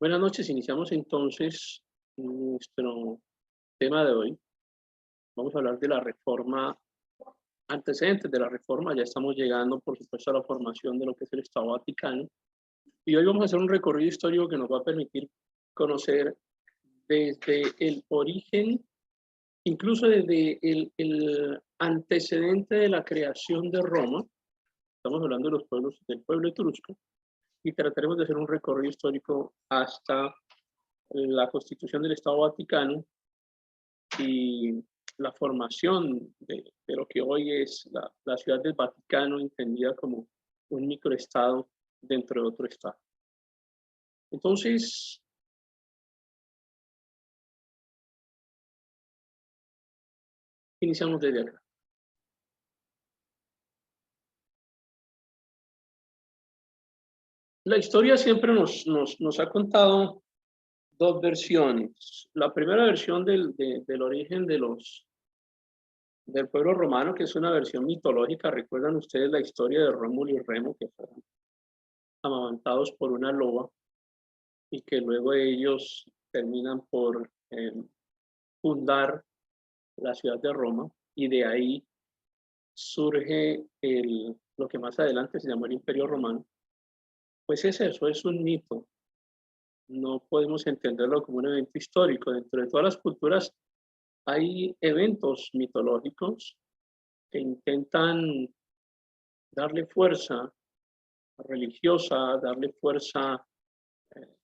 Buenas noches, iniciamos entonces nuestro tema de hoy. Vamos a hablar de la reforma, antecedentes de la reforma. Ya estamos llegando, por supuesto, a la formación de lo que es el Estado Vaticano. Y hoy vamos a hacer un recorrido histórico que nos va a permitir conocer desde el origen, incluso desde el antecedente de la creación de Roma. Estamos hablando de los pueblos, del pueblo etrusco, y trataremos de hacer un recorrido histórico hasta la constitución del Estado Vaticano y la formación de lo que hoy es la ciudad del Vaticano, entendida como un microestado dentro de otro estado. Entonces, iniciamos desde acá. La historia siempre nos ha contado dos versiones. La primera versión del origen del pueblo romano, que es una versión mitológica. ¿Recuerdan ustedes la historia de Rómulo y Remo, que fueron amamantados por una loba y que luego ellos terminan por fundar la ciudad de Roma, y de ahí surge lo que más adelante se llamó el Imperio Romano? Pues es eso, es un mito. No podemos entenderlo como un evento histórico. Dentro de todas las culturas hay eventos mitológicos que intentan darle fuerza religiosa, darle fuerza eh,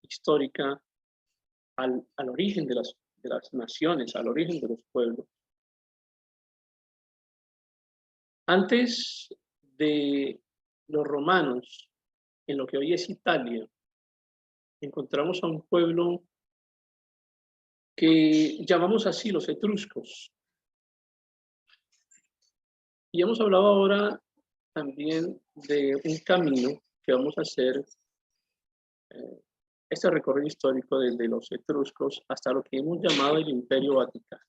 histórica al origen de las naciones, al origen de los pueblos. Antes de los romanos, en lo que hoy es Italia, encontramos a un pueblo que llamamos así los etruscos. Y hemos hablado ahora también de un camino que vamos a hacer, eh, este recorrido histórico desde los etruscos hasta lo que hemos llamado el Imperio Vaticano.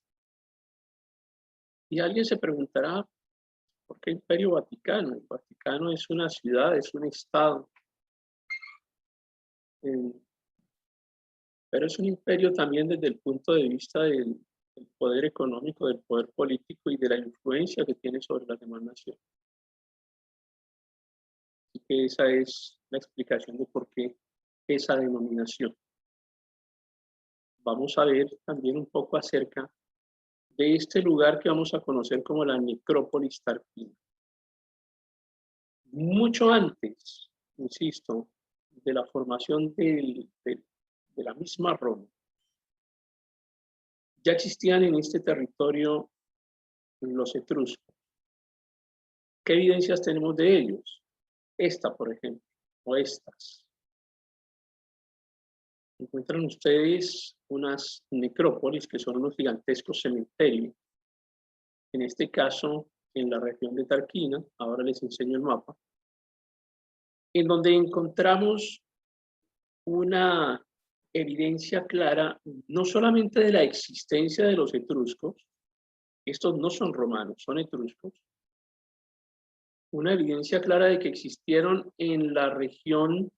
Y alguien se preguntará, ¿por qué Imperio Vaticano? El Vaticano es una ciudad, es un estado, pero es un imperio también desde el punto de vista del poder económico, del poder político y de la influencia que tiene sobre las demás naciones. Así que esa es la explicación de por qué esa denominación. Vamos a ver también un poco acerca de este lugar que vamos a conocer como la necrópolis Tarquina. Mucho antes, insisto, de la formación de la misma Roma, ya existían en este territorio los etruscos. ¿Qué evidencias tenemos de ellos? Esta, por ejemplo, o estas. Encuentran ustedes unas necrópolis que son unos gigantescos cementerios. En este caso, en la región de Tarquina, ahora les enseño el mapa, en donde encontramos una evidencia clara no solamente de la existencia de los etruscos, estos no son romanos, son etruscos, una evidencia clara de que existieron en la región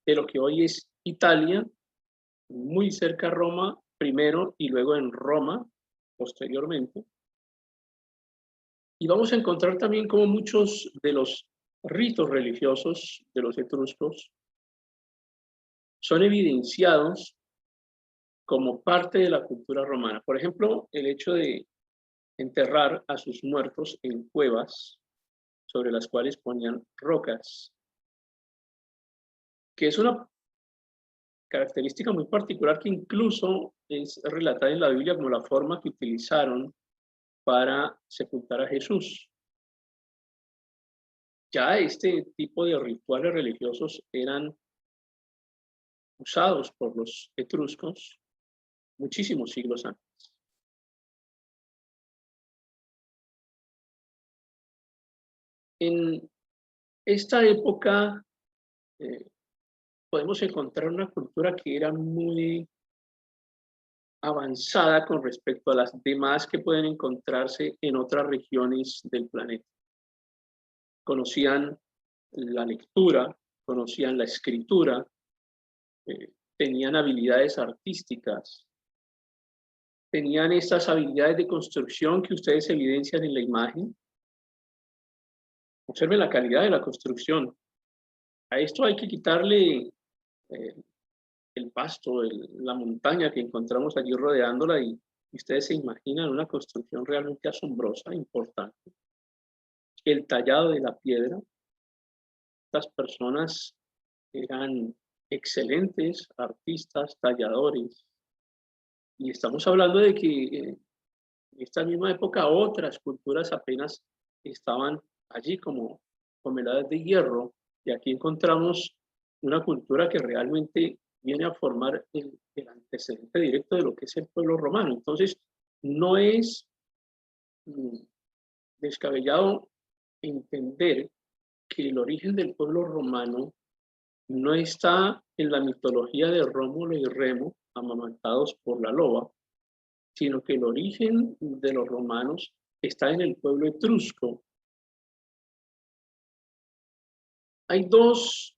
de lo que hoy es Italia, muy cerca a Roma primero y luego en Roma posteriormente. Y vamos a encontrar también como muchos de los ritos religiosos de los etruscos son evidenciados como parte de la cultura romana. Por ejemplo, el hecho de enterrar a sus muertos en cuevas sobre las cuales ponían rocas, que es una característica muy particular que incluso es relatada en la Biblia como la forma que utilizaron para sepultar a Jesús. Ya este tipo de rituales religiosos eran usados por los etruscos muchísimos siglos antes. En esta época eh, podemos encontrar una cultura que era muy avanzada con respecto a las demás que pueden encontrarse en otras regiones del planeta. Conocían la lectura, conocían la escritura, tenían habilidades artísticas, tenían estas habilidades de construcción que ustedes evidencian en la imagen. Observen la calidad de la construcción. A esto hay que quitarle el pasto, la montaña que encontramos allí rodeándola, y ustedes se imaginan una construcción realmente asombrosa, importante. El tallado de la piedra. Estas personas eran excelentes artistas, talladores. Y estamos hablando de que en esta misma época otras culturas apenas estaban allí como edades de hierro, y aquí encontramos una cultura que realmente viene a formar el antecedente directo de lo que es el pueblo romano. Entonces, no es descabellado entender que el origen del pueblo romano no está en la mitología de Rómulo y Remo, amamantados por la loba, sino que el origen de los romanos está en el pueblo etrusco. Hay dos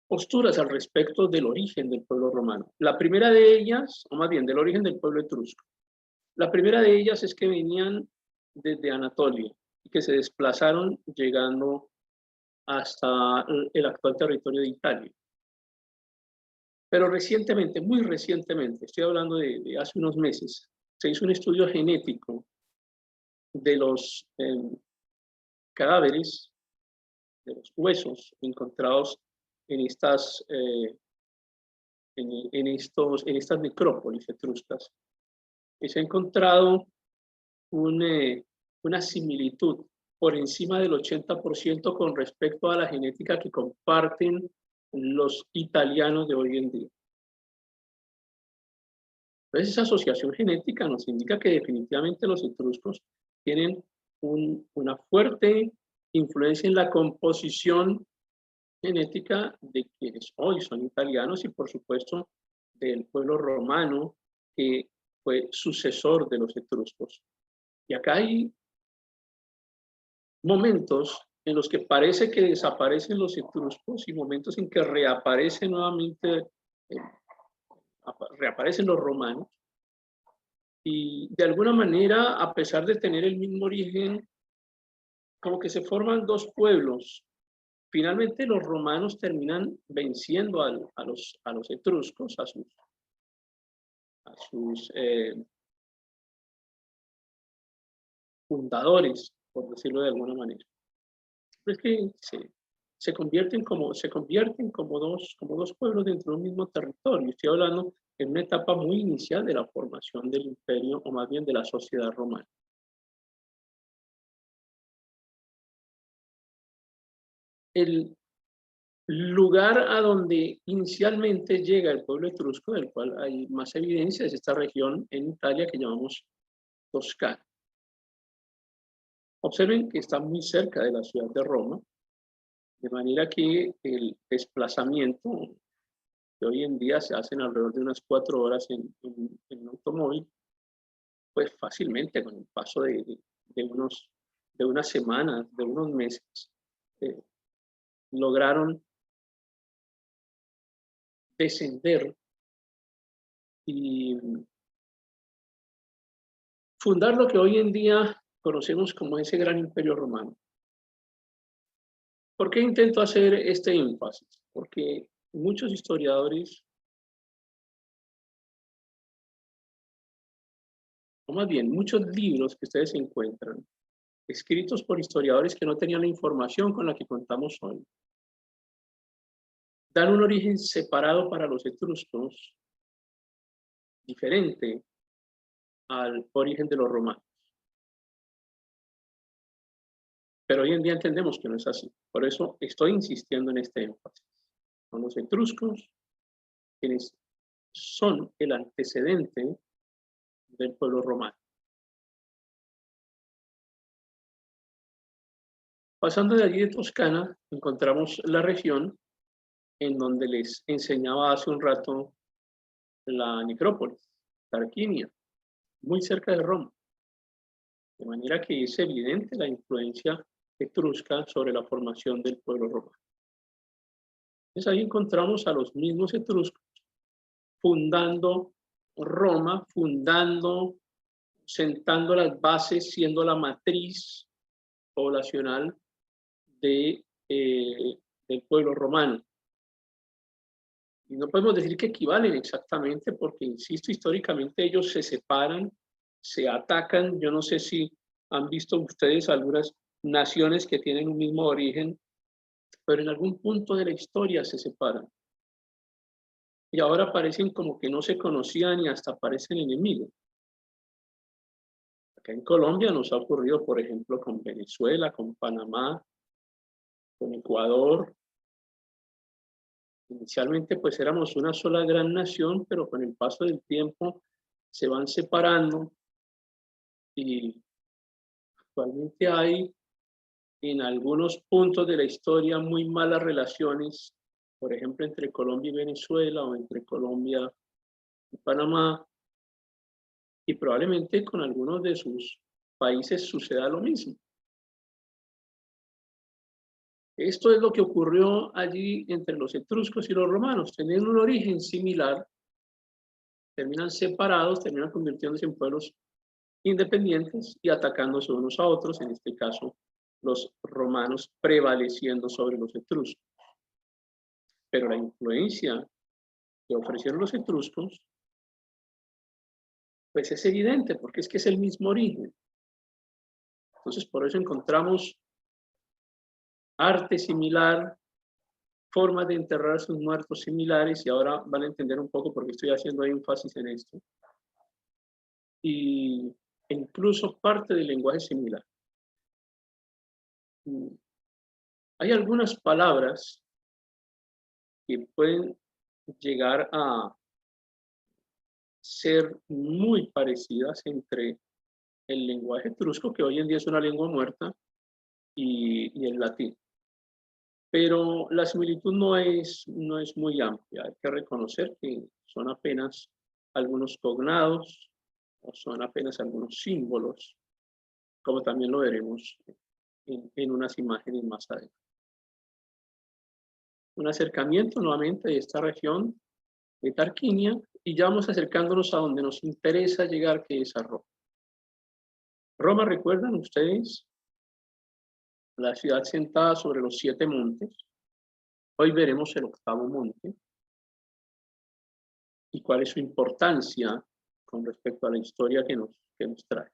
posturas al respecto del origen del pueblo romano. La primera de ellas, o más bien del origen del pueblo etrusco, la primera de ellas es que venían desde Anatolia y que se desplazaron llegando hasta el actual territorio de Italia. Pero recientemente, muy recientemente, estoy hablando de hace unos meses, se hizo un estudio genético de los cadáveres, de los huesos encontrados en estas, en estas necrópolis etruscas. Y se ha encontrado una similitud por encima del 80% con respecto a la genética que comparten los italianos de hoy en día. Entonces, esa asociación genética nos indica que definitivamente los etruscos tienen una fuerte influencia en la composición genética de quienes hoy son italianos y, por supuesto, del pueblo romano que fue sucesor de los etruscos. Y acá hay momentos en los que parece que desaparecen los etruscos y momentos en que reaparecen nuevamente, reaparecen los romanos. Y de alguna manera, a pesar de tener el mismo origen, como que se forman dos pueblos. Finalmente los romanos terminan venciendo a los etruscos, a sus fundadores, por decirlo de alguna manera. Es que se convierten como dos pueblos dentro de un mismo territorio. Estoy hablando en una etapa muy inicial de la formación del imperio, o más bien de la sociedad romana. El lugar a donde inicialmente llega el pueblo etrusco, del cual hay más evidencia, es esta región en Italia que llamamos Toscana. Observen que está muy cerca de la ciudad de Roma, de manera que el desplazamiento que hoy en día se hacen alrededor de unas 4 horas en automóvil, pues fácilmente con el paso de unas semanas, de unos meses, lograron descender y fundar lo que hoy en día conocemos como ese gran imperio romano. ¿Por qué intento hacer este énfasis? Porque muchos historiadores, o más bien muchos libros que ustedes encuentran, escritos por historiadores que no tenían la información con la que contamos hoy, dan un origen separado para los etruscos, diferente al origen de los romanos. Pero hoy en día entendemos que no es así. Por eso estoy insistiendo en este énfasis. Son los etruscos quienes son el antecedente del pueblo romano. Pasando de allí de Toscana, encontramos la región en donde les enseñaba hace un rato la necrópolis, Tarquinia, muy cerca de Roma. De manera que es evidente la influencia etrusca sobre la formación del pueblo romano. Entonces ahí encontramos a los mismos etruscos fundando Roma, sentando las bases, siendo la matriz poblacional del pueblo romano. Y no podemos decir que equivalen exactamente porque, insisto, históricamente ellos se separan, se atacan. Yo no sé si han visto ustedes algunas naciones que tienen un mismo origen, pero en algún punto de la historia se separan. Y ahora parecen como que no se conocían y hasta parecen enemigos. Acá en Colombia nos ha ocurrido, por ejemplo, con Venezuela, con Panamá, con Ecuador. Inicialmente pues éramos una sola gran nación, pero con el paso del tiempo se van separando y actualmente hay en algunos puntos de la historia muy malas relaciones, por ejemplo entre Colombia y Venezuela o entre Colombia y Panamá, y probablemente con algunos de sus países suceda lo mismo. Esto es lo que ocurrió allí entre los etruscos y los romanos. Tenían un origen similar, terminan separados, terminan convirtiéndose en pueblos independientes y atacándose unos a otros, en este caso los romanos prevaleciendo sobre los etruscos. Pero la influencia que ofrecieron los etruscos, pues es evidente, porque es que es el mismo origen. Entonces, por eso encontramos arte similar, formas de enterrar a sus muertos similares, y ahora van a entender un poco por qué estoy haciendo énfasis en esto. E incluso parte del lenguaje similar. Hay algunas palabras que pueden llegar a ser muy parecidas entre el lenguaje etrusco, que hoy en día es una lengua muerta, y el latín. Pero la similitud no es muy amplia. Hay que reconocer que son apenas algunos cognados o son apenas algunos símbolos, como también lo veremos en unas imágenes más adelante. Un acercamiento nuevamente de esta región de Tarquinia, y ya vamos acercándonos a donde nos interesa llegar, que es a Roma. Roma, ¿recuerdan ustedes? La ciudad sentada sobre los 7 montes. Hoy veremos el 8º monte y cuál es su importancia con respecto a la historia que nos trae.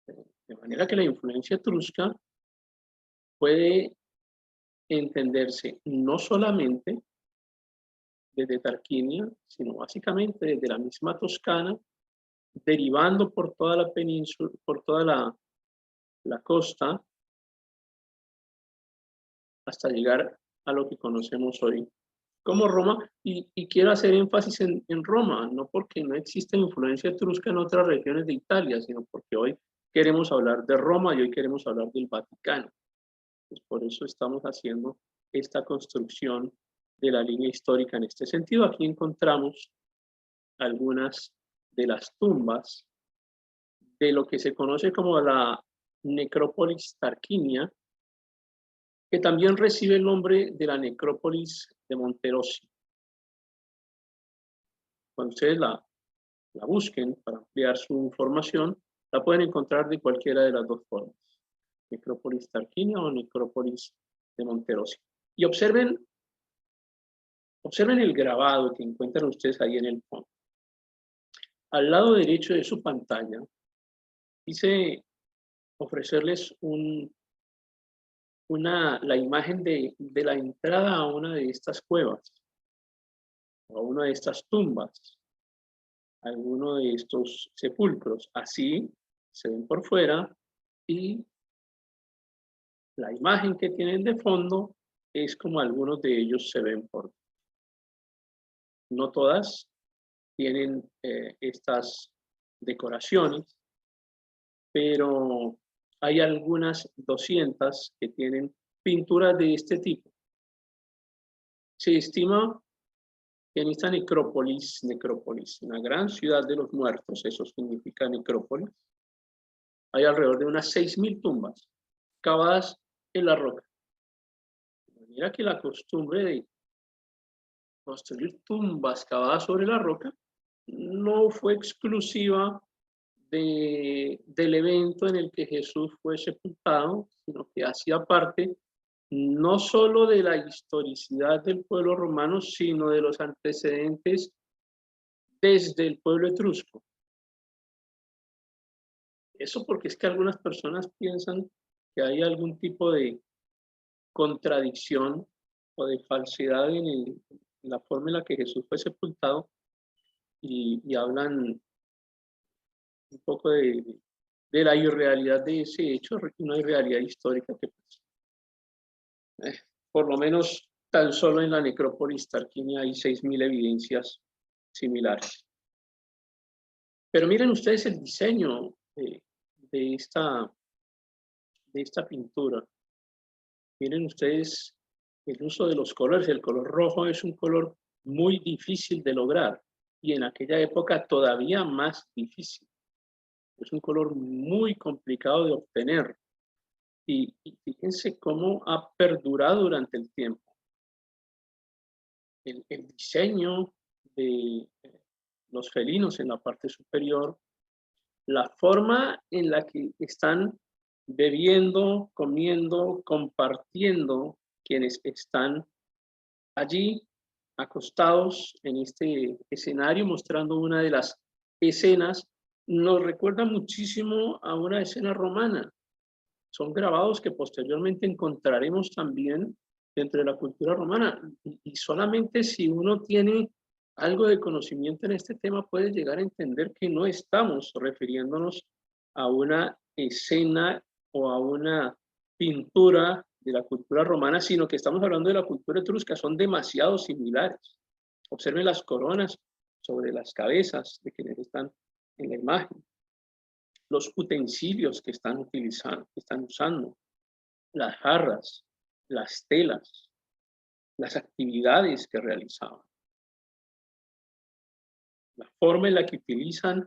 De manera que la influencia etrusca puede entenderse no solamente desde Tarquinia, sino básicamente desde la misma Toscana, derivando por toda la península, por toda la costa, hasta llegar a lo que conocemos hoy como Roma, y quiero hacer énfasis en Roma, no porque no exista influencia etrusca en otras regiones de Italia, sino porque hoy queremos hablar de Roma y hoy queremos hablar del Vaticano. Pues por eso estamos haciendo esta construcción de la línea histórica en este sentido. Aquí encontramos algunas de las tumbas de lo que se conoce como la necrópolis Tarquinia, que también recibe el nombre de la necrópolis de Monterosi. Cuando ustedes la busquen para ampliar su información, la pueden encontrar de cualquiera de las dos formas, necrópolis Tarquinia o necrópolis de Monterosi. Y observen el grabado que encuentran ustedes ahí en el fondo. Al lado derecho de su pantalla, quise ofrecerles la imagen de la entrada a una de estas cuevas, o a una de estas tumbas, a alguno de estos sepulcros. Así se ven por fuera, y la imagen que tienen de fondo es como algunos de ellos se ven por dentro. No todas tienen estas decoraciones, pero hay algunas 200 que tienen pinturas de este tipo. Se estima que en esta necrópolis, una gran ciudad de los muertos, eso significa necrópolis, hay alrededor de unas 6.000 tumbas cavadas en la roca. De Mira que la costumbre de construir tumbas cavadas sobre la roca no fue exclusiva del evento en el que Jesús fue sepultado, sino que hacía parte no solo de la historicidad del pueblo romano, sino de los antecedentes desde el pueblo etrusco. Eso porque es que algunas personas piensan que hay algún tipo de contradicción o de falsedad en la forma en la que Jesús fue sepultado y hablan un poco de la irrealidad de ese hecho, una irrealidad histórica que por lo menos tan solo en la necrópolis Tarquinia hay 6.000 evidencias similares. Pero miren ustedes el diseño de esta pintura. Miren ustedes el uso de los colores. El color rojo es un color muy difícil de lograr y en aquella época todavía más difícil. Es un color muy complicado de obtener y fíjense cómo ha perdurado durante el tiempo. El diseño de los felinos en la parte superior, la forma en la que están bebiendo, comiendo, compartiendo quienes están allí acostados en este escenario, mostrando una de las escenas, nos recuerda muchísimo a una escena romana. Son grabados que posteriormente encontraremos también dentro de la cultura romana. Y solamente si uno tiene algo de conocimiento en este tema puede llegar a entender que no estamos refiriéndonos a una escena o a una pintura de la cultura romana, sino que estamos hablando de la cultura etrusca. Son demasiado similares. Observen las coronas sobre las cabezas de quienes están en la imagen, los utensilios que están utilizando, que están usando, las jarras, las telas, las actividades que realizaban, la forma en la que utilizan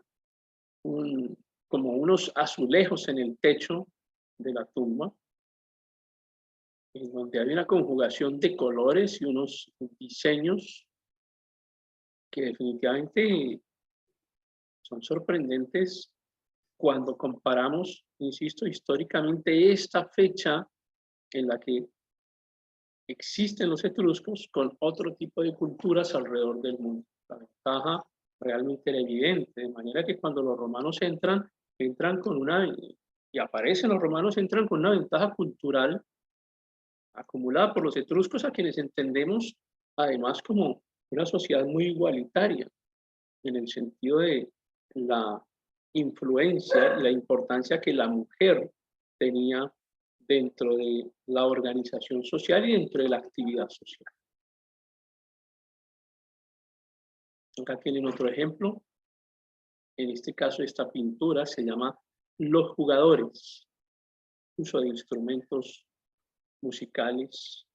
como unos azulejos en el techo de la tumba, en donde hay una conjugación de colores y unos diseños que definitivamente son sorprendentes cuando comparamos, insisto, históricamente esta fecha en la que existen los etruscos con otro tipo de culturas alrededor del mundo. La ventaja realmente era evidente, de manera que cuando los romanos entran con una, y aparecen los romanos, entran con una ventaja cultural acumulada por los etruscos, a quienes entendemos además como una sociedad muy igualitaria, en el sentido de la influencia y la importancia que la mujer tenía dentro de la organización social y dentro de la actividad social. Acá tienen otro ejemplo. En este caso, esta pintura se llama Los Jugadores. Uso de instrumentos musicales,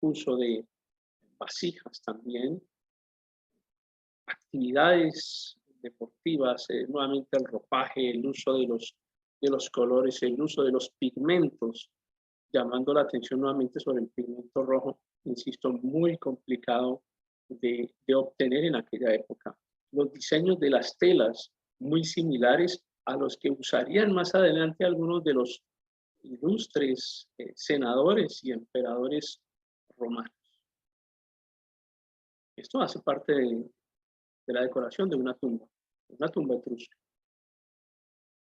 uso de vasijas también, actividades deportivas, nuevamente el ropaje, el uso de los colores, el uso de los pigmentos, llamando la atención nuevamente sobre el pigmento rojo, insisto, muy complicado de obtener en aquella época. Los diseños de las telas, muy similares a los que usarían más adelante algunos de los ilustres senadores y emperadores romanos. Esto hace parte de la decoración de una tumba etrusca.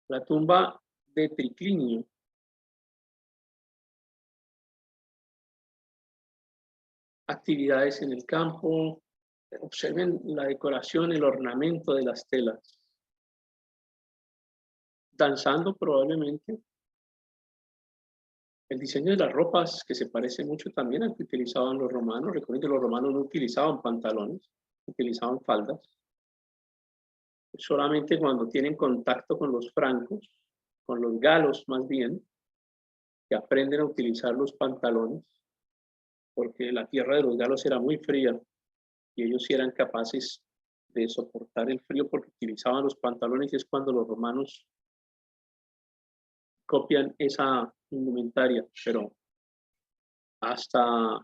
La tumba de Triclinio. Actividades en el campo. Observen la decoración, el ornamento de las telas. Danzando probablemente. El diseño de las ropas, que se parece mucho también al que utilizaban los romanos. Recuerden que los romanos no utilizaban pantalones, utilizaban faldas. Solamente cuando tienen contacto con los francos, con los galos más bien, que aprenden a utilizar los pantalones, porque la tierra de los galos era muy fría y ellos sí eran capaces de soportar el frío porque utilizaban los pantalones, y es cuando los romanos copian esa indumentaria, pero hasta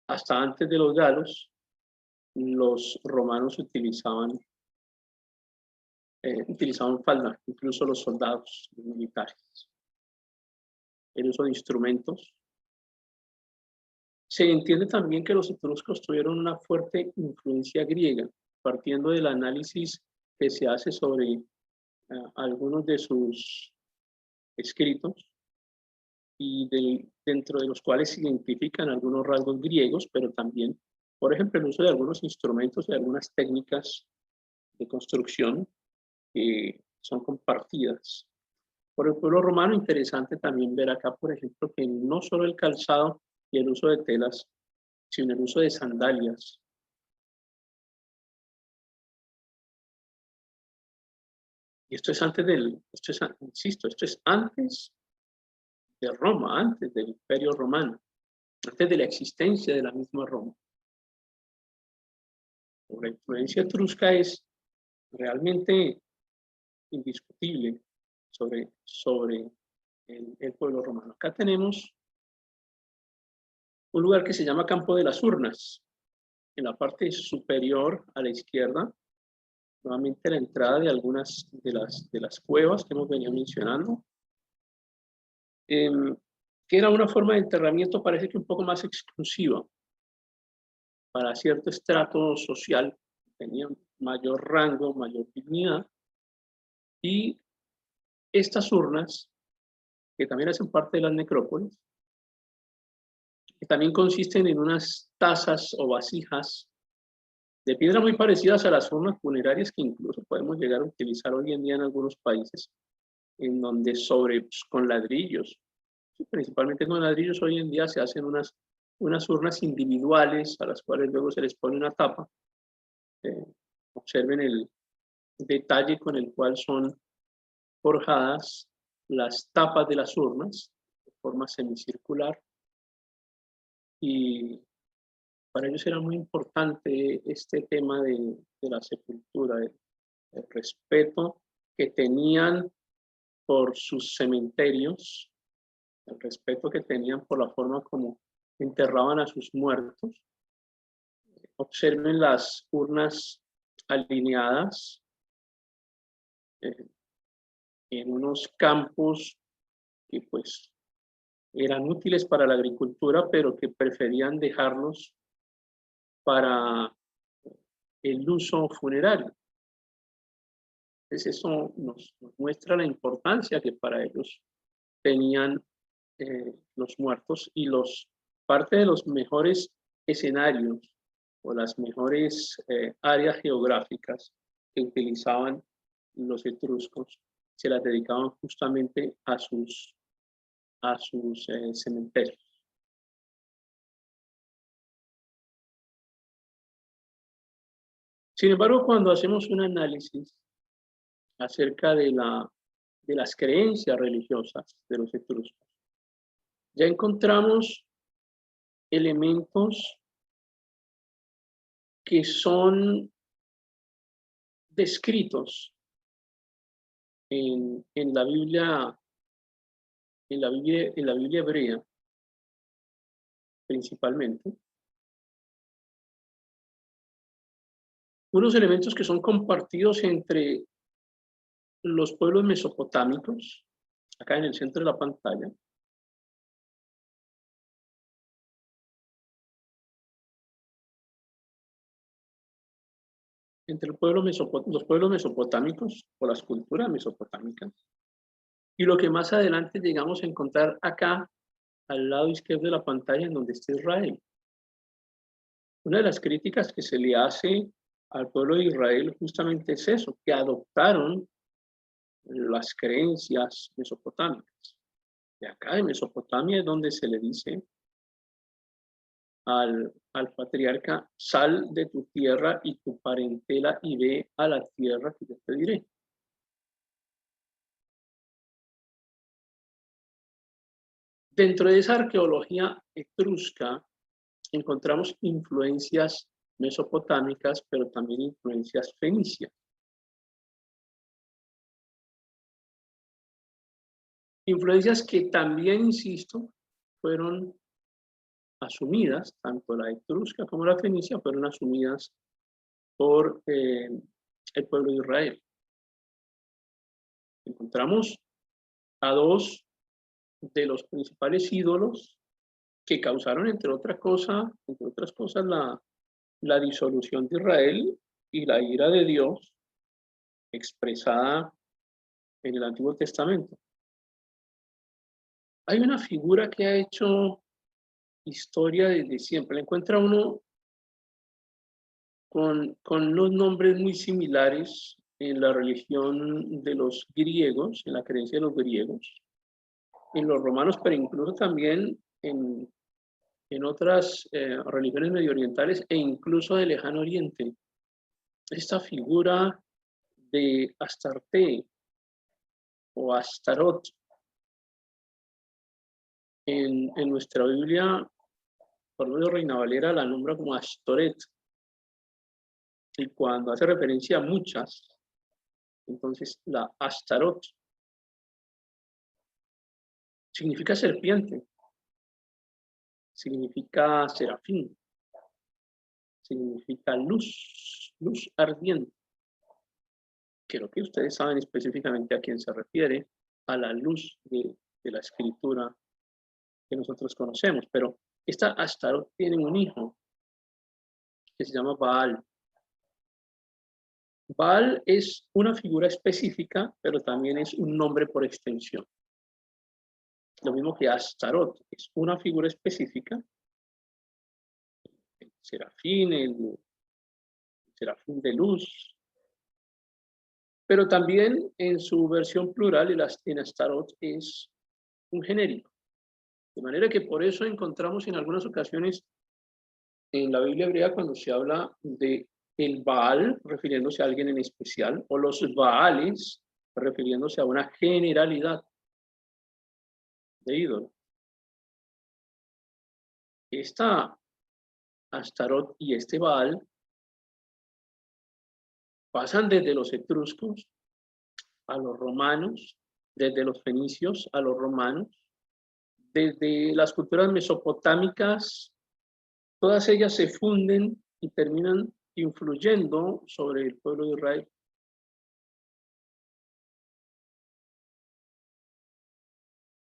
hasta antes de los galos, los romanos utilizaban falda, incluso los soldados los militares. El uso de instrumentos. Se entiende también que los etruscos tuvieron una fuerte influencia griega, partiendo del análisis que se hace sobre algunos de sus escritos y dentro de los cuales se identifican algunos rasgos griegos, pero también, por ejemplo, el uso de algunos instrumentos y algunas técnicas de construcción que son compartidas. Por el pueblo romano, interesante también ver acá, por ejemplo, que no solo el calzado y el uso de telas, sino el uso de sandalias. Y esto es antes insisto, esto es antes de Roma, antes del Imperio Romano, antes de la existencia de la misma Roma. La influencia etrusca es realmente indiscutible sobre el pueblo romano. Acá tenemos un lugar que se llama Campo de las Urnas. En la parte superior a la izquierda, nuevamente la entrada de algunas de las cuevas que hemos venido mencionando, que era una forma de enterramiento, parece que un poco más exclusiva para cierto estrato social, tenía mayor rango, mayor dignidad, y estas urnas, que también hacen parte de las necrópolis, que también consisten en unas tazas o vasijas de piedra muy parecidas a las urnas funerarias que incluso podemos llegar a utilizar hoy en día en algunos países, en donde con ladrillos, principalmente con ladrillos, hoy en día se hacen unas urnas individuales a las cuales luego se les pone una tapa. Observen el detalle con el cual son forjadas las tapas de las urnas de forma semicircular, y para ellos era muy importante este tema de la sepultura, el respeto que tenían por sus cementerios, el respeto que tenían por la forma como enterraban a sus muertos. Observen las urnas alineadas en unos campos que pues eran útiles para la agricultura, pero que preferían dejarlos para el uso funerario. Entonces eso nos muestra la importancia que para ellos tenían los muertos, y parte de los mejores escenarios o las mejores áreas geográficas que utilizaban los etruscos se las dedicaban justamente a sus cementerios. Sin embargo, cuando hacemos un análisis acerca de las creencias religiosas de los etruscos, ya encontramos elementos que son descritos en la Biblia hebrea, principalmente. Unos elementos que son compartidos entre los pueblos mesopotámicos, acá en el centro de la pantalla, entre los pueblos mesopotámicos o las culturas mesopotámicas, y lo que más adelante llegamos a encontrar acá, al lado izquierdo de la pantalla, en donde está Israel. Una de las críticas que se le hace al pueblo de Israel justamente es eso, que adoptaron las creencias mesopotámicas. De acá de Mesopotamia es donde se le dice al patriarca: sal de tu tierra y tu parentela y ve a la tierra que yo te diré. Dentro de esa arqueología etrusca encontramos influencias mesopotámicas, pero también influencias fenicias. Influencias que también, insisto, fueron asumidas, tanto la etrusca como la fenicia fueron asumidas por el pueblo de Israel. Encontramos a dos de los principales ídolos que causaron, entre otras cosas, la disolución de Israel y la ira de Dios expresada en el Antiguo Testamento. Hay una figura que ha hecho historia desde siempre. La encuentra uno con unos nombres muy similares en la religión de los griegos, en la creencia de los griegos, en los romanos, pero incluso también en otras religiones medioorientales e incluso del Lejano Oriente. Esta figura de Astarte o Astarot en nuestra Biblia, por medio de Reina Valera, la nombra como Astoret. Y cuando hace referencia a muchas, entonces la Astarot significa serpiente, significa serafín, significa luz, luz ardiente. Creo que ustedes saben específicamente a quién se refiere, a la luz de la escritura que nosotros conocemos. Pero esta Astarot tiene un hijo que se llama Baal. Baal es una figura específica, pero también es un nombre por extensión. Lo mismo que Astarot es una figura específica, el serafín de luz, pero también en su versión plural, en Astarot es un genérico. De manera que por eso encontramos en algunas ocasiones en la Biblia hebrea cuando se habla de el Baal, refiriéndose a alguien en especial, o los Baales, refiriéndose a una generalidad de ídolo. Esta Astarot y este Baal pasan desde los etruscos a los romanos, desde los fenicios a los romanos, desde las culturas mesopotámicas, todas ellas se funden y terminan influyendo sobre el pueblo de Israel.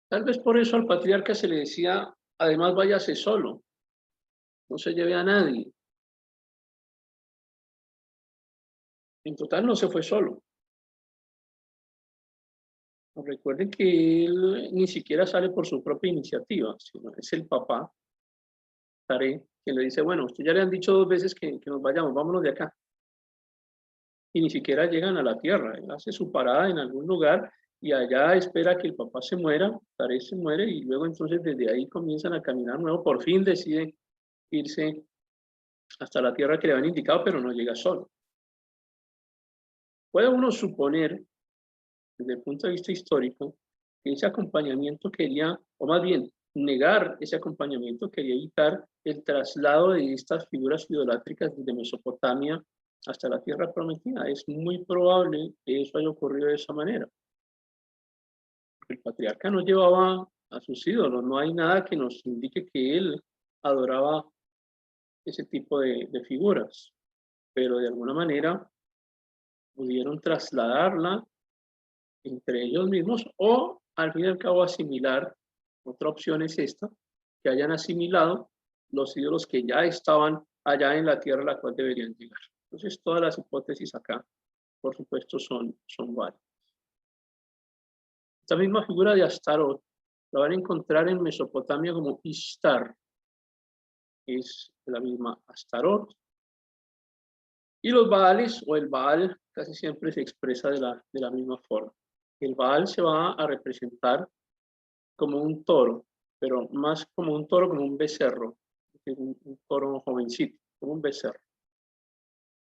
Tal vez por eso al patriarca se le decía, además váyase solo, no se lleve a nadie. En total no se fue solo. Recuerden que él ni siquiera sale por su propia iniciativa, sino es el papá, Taré, quien le dice, bueno, usted ya le han dicho 2 veces que nos vayamos, vámonos de acá. Y ni siquiera llegan a la tierra, él hace su parada en algún lugar y allá espera que el papá se muera, Taré se muere y luego entonces desde ahí comienzan a caminar nuevo, por fin decide irse hasta la tierra que le habían indicado, pero no llega solo. Puede uno suponer, desde el punto de vista histórico, que ese acompañamiento quería, o más bien, negar ese acompañamiento quería evitar el traslado de estas figuras idolátricas desde Mesopotamia hasta la tierra prometida. Es muy probable que eso haya ocurrido de esa manera. El patriarca no llevaba a sus ídolos, no hay nada que nos indique que él adoraba ese tipo de figuras, pero de alguna manera pudieron trasladarla entre ellos mismos o al fin y al cabo asimilar. Otra opción es esta, que hayan asimilado los ídolos que ya estaban allá en la tierra a la cual deberían llegar. Entonces todas las hipótesis acá, por supuesto, son válidas. Esta misma figura de Astarot la van a encontrar en Mesopotamia como Ishtar, es la misma Astarot. Y los Baales o el Baal casi siempre se expresa de la misma forma. El Baal se va a representar como un toro, pero más como un toro, como un becerro, un toro jovencito, como un becerro.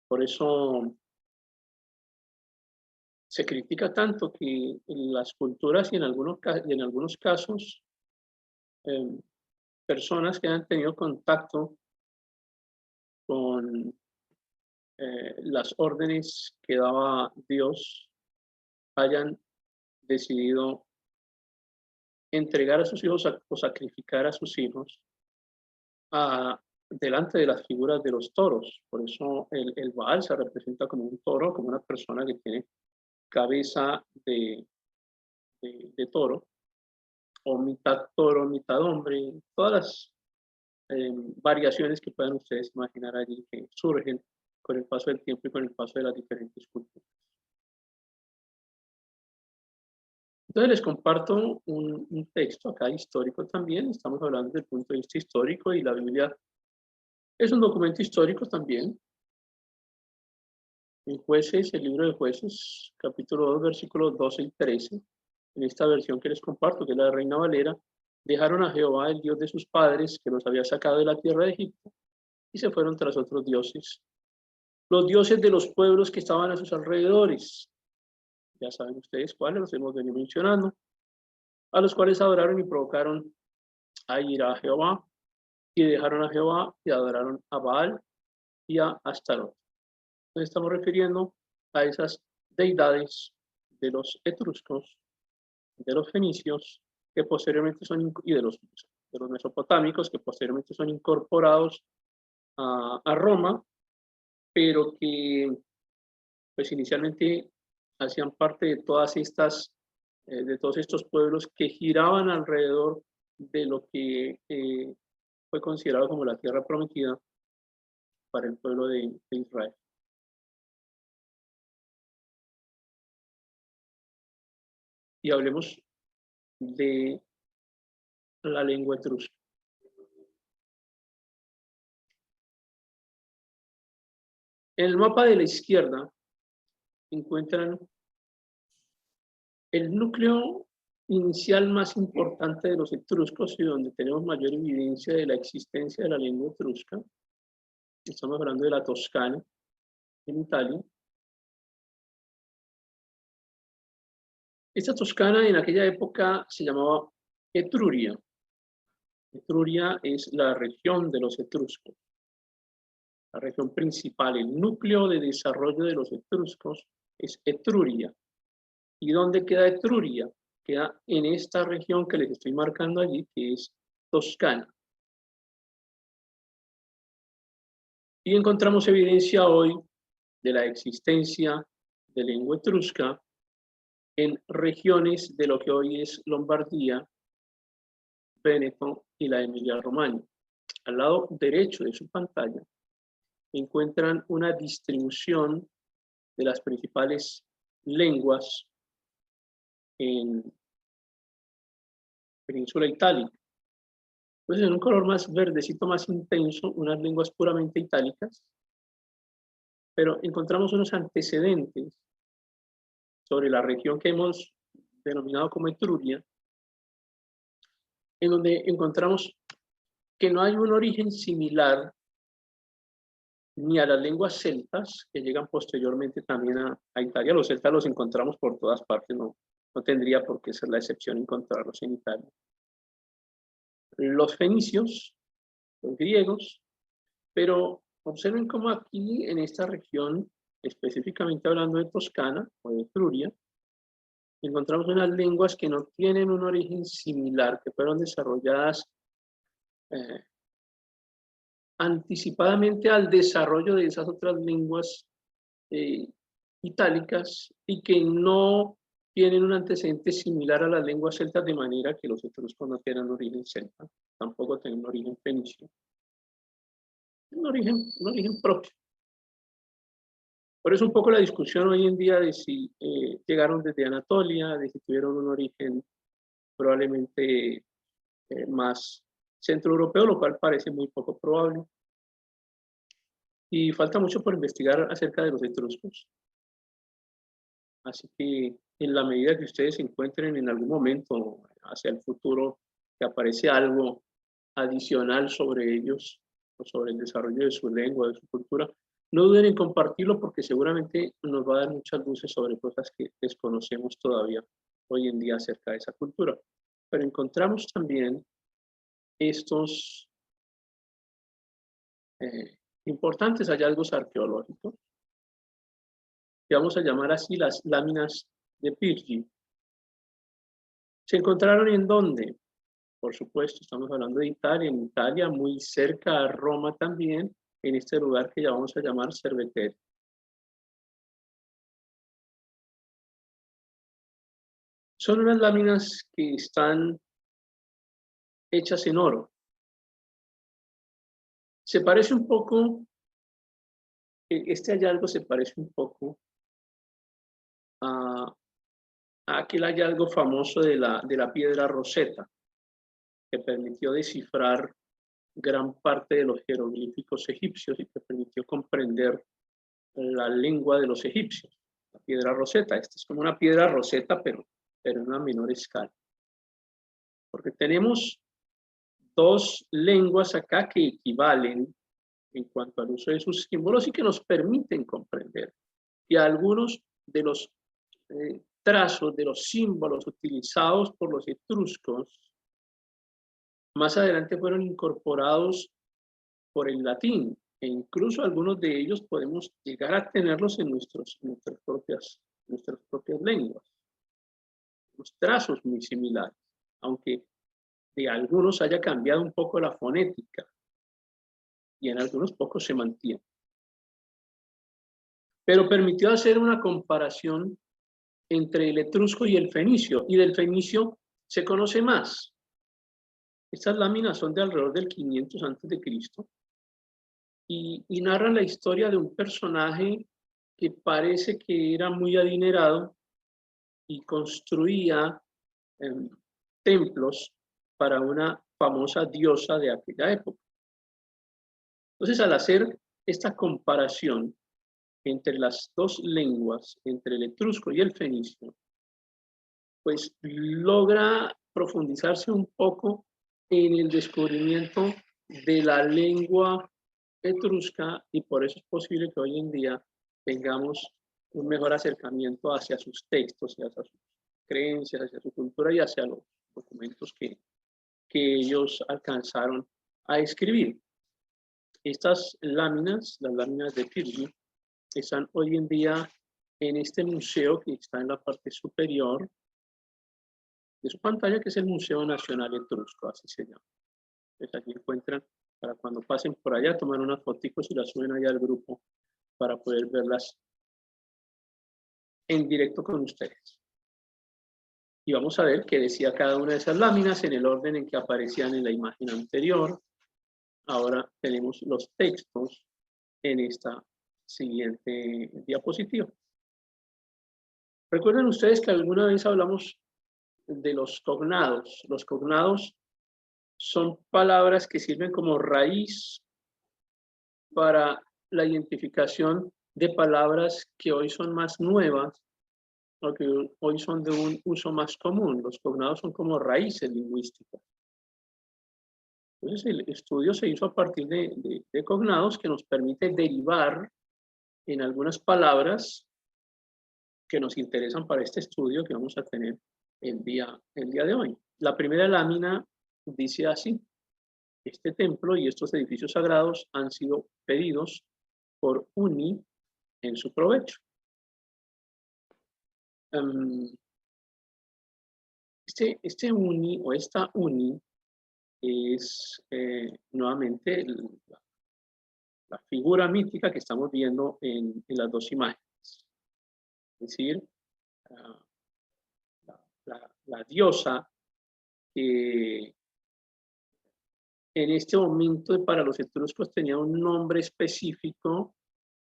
Por eso se critica tanto que en las culturas y en algunos casos personas que han tenido contacto con las órdenes que daba Dios hayan decidido entregar a sus hijos o sacrificar a sus hijos delante de las figuras de los toros. Por eso el Baal se representa como un toro, como una persona que tiene cabeza de toro, o mitad toro, mitad hombre, todas las variaciones que puedan ustedes imaginar allí que surgen con el paso del tiempo y con el paso de las diferentes culturas. Entonces les comparto un texto acá histórico también, estamos hablando desde el punto de vista histórico y la Biblia es un documento histórico también. En Jueces, el libro de Jueces, capítulo 2, versículos 12 y 13, en esta versión que les comparto, que es la de Reina Valera, dejaron a Jehová, el Dios de sus padres, que los había sacado de la tierra de Egipto, y se fueron tras otros dioses, los dioses de los pueblos que estaban a sus alrededores. Ya saben ustedes cuáles, los hemos venido mencionando, a los cuales adoraron y provocaron a ir a Jehová, y dejaron a Jehová y adoraron a Baal y a Astarot. Nos estamos refiriendo a esas deidades de los etruscos, de los fenicios, que posteriormente son, y de los mesopotámicos, que posteriormente son incorporados a Roma, pero que pues inicialmente hacían parte de todas estas, de todos estos pueblos que giraban alrededor de lo que fue considerado como la tierra prometida para el pueblo de Israel. Y hablemos de la lengua etrusca. En el mapa de la izquierda encuentran el núcleo inicial más importante de los etruscos y donde tenemos mayor evidencia de la existencia de la lengua etrusca. Estamos hablando de la Toscana, en Italia. Esta Toscana en aquella época se llamaba Etruria. Etruria es la región de los etruscos, la región principal, el núcleo de desarrollo de los etruscos es Etruria. ¿Y dónde queda Etruria? Queda en esta región que les estoy marcando allí, que es Toscana. Y encontramos evidencia hoy de la existencia de lengua etrusca en regiones de lo que hoy es Lombardía, Véneto y la Emilia-Romagna. Al lado derecho de su pantalla encuentran una distribución de las principales lenguas en Península Itálica. Entonces, en un color más verdecito, más intenso, unas lenguas puramente itálicas, pero encontramos unos antecedentes sobre la región que hemos denominado como Etruria, en donde encontramos que no hay un origen similar ni a las lenguas celtas, que llegan posteriormente también a Italia. Los celtas los encontramos por todas partes, no tendría por qué ser la excepción encontrarlos en Italia. Los fenicios, los griegos, pero observen cómo aquí en esta región, específicamente hablando de Toscana o de Etruria, encontramos unas lenguas que no tienen un origen similar, que fueron desarrolladas anticipadamente al desarrollo de esas otras lenguas itálicas y que no tienen un antecedente similar a las lenguas celtas, de manera que los etruscos no tienen origen celta, tampoco tienen origen fenicio. Un origen propio. Por eso un poco la discusión hoy en día de si llegaron desde Anatolia, de si tuvieron un origen probablemente más centroeuropeo, lo cual parece muy poco probable. Y falta mucho por investigar acerca de los etruscos. Así que en la medida que ustedes se encuentren en algún momento hacia el futuro que aparece algo adicional sobre ellos o sobre el desarrollo de su lengua, de su cultura, no duden en compartirlo porque seguramente nos va a dar muchas luces sobre cosas que desconocemos todavía hoy en día acerca de esa cultura. Pero encontramos también estos importantes hallazgos arqueológicos, que vamos a llamar así las láminas de Pirgi. ¿Se encontraron en dónde? por supuesto, estamos hablando de Italia, en Italia, muy cerca a Roma también, en este lugar que ya vamos a llamar Cerveteri. Son unas láminas que están hechas en oro. Se parece un poco, este hallazgo se parece un poco a aquel hallazgo famoso de la piedra Rosetta, que permitió descifrar gran parte de los jeroglíficos egipcios y que permitió comprender la lengua de los egipcios. La piedra Rosetta, esta es como una piedra Rosetta, pero en una menor escala. Porque tenemos dos lenguas acá que equivalen en cuanto al uso de sus símbolos y que nos permiten comprender que algunos de los trazos, de los símbolos utilizados por los etruscos, más adelante fueron incorporados por el latín, e incluso algunos de ellos podemos llegar a tenerlos en nuestras propias lenguas. Los trazos muy similares, aunque de algunos haya cambiado un poco la fonética y en algunos pocos se mantiene. Pero permitió hacer una comparación entre el etrusco y el fenicio, y del fenicio se conoce más. Estas láminas son de alrededor del 500 a.C. y narran la historia de un personaje que parece que era muy adinerado y construía templos para una famosa diosa de aquella época. Entonces, al hacer esta comparación entre las dos lenguas, entre el etrusco y el fenicio, pues logra profundizarse un poco en el descubrimiento de la lengua etrusca y por eso es posible que hoy en día tengamos un mejor acercamiento hacia sus textos, hacia sus creencias, hacia su cultura y hacia los documentos que ellos alcanzaron a escribir. Estas láminas, las láminas de Pyrgi, están hoy en día en este museo que está en la parte superior de su pantalla, que es el Museo Nacional Etrusco, así se llama. Entonces aquí encuentran, para cuando pasen por allá, tomar unas fotos y las suben allá al grupo para poder verlas en directo con ustedes. Y vamos a ver qué decía cada una de esas láminas en el orden en que aparecían en la imagen anterior. Ahora tenemos los textos en esta siguiente diapositiva. ¿Recuerdan ustedes que alguna vez hablamos de los cognados? Los cognados son palabras que sirven como raíz para la identificación de palabras que hoy son más nuevas o que hoy son de un uso más común. Los cognados son como raíces lingüísticas. Entonces el estudio se hizo a partir de cognados que nos permite derivar en algunas palabras que nos interesan para este estudio que vamos a tener el día de hoy. La primera lámina dice así: este templo y estos edificios sagrados han sido pedidos por Uni en su provecho. Este Uni o esta Uni es nuevamente la figura mítica que estamos viendo en las dos imágenes. Es decir, la diosa que en este momento para los etruscos tenía un nombre específico,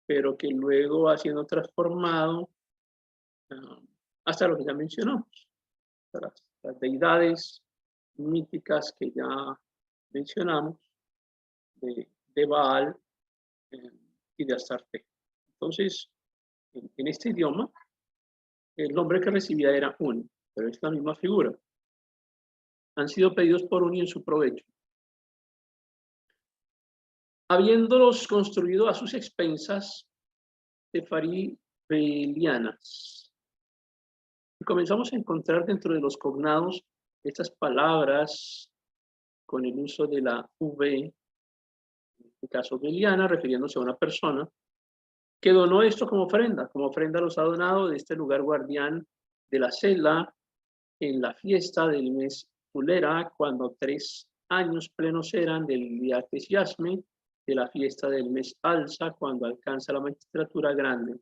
pero que luego ha sido transformado hasta lo que ya mencionamos, las deidades míticas que ya mencionamos, de Baal y de Astarte. Entonces, en este idioma, el nombre que recibía era Uni, pero es la misma figura. Han sido pedidos por Uni en su provecho. Habiéndolos construido a sus expensas, Tefarí Belianas. Y comenzamos a encontrar dentro de los cognados estas palabras con el uso de la V, en este caso Beliana, refiriéndose a una persona que donó esto como ofrenda los ha donado de este lugar guardián de la cela en la fiesta del mes fulera cuando 3 años plenos eran del Diates Yasme, de la fiesta del mes Alza, cuando alcanza la magistratura grande.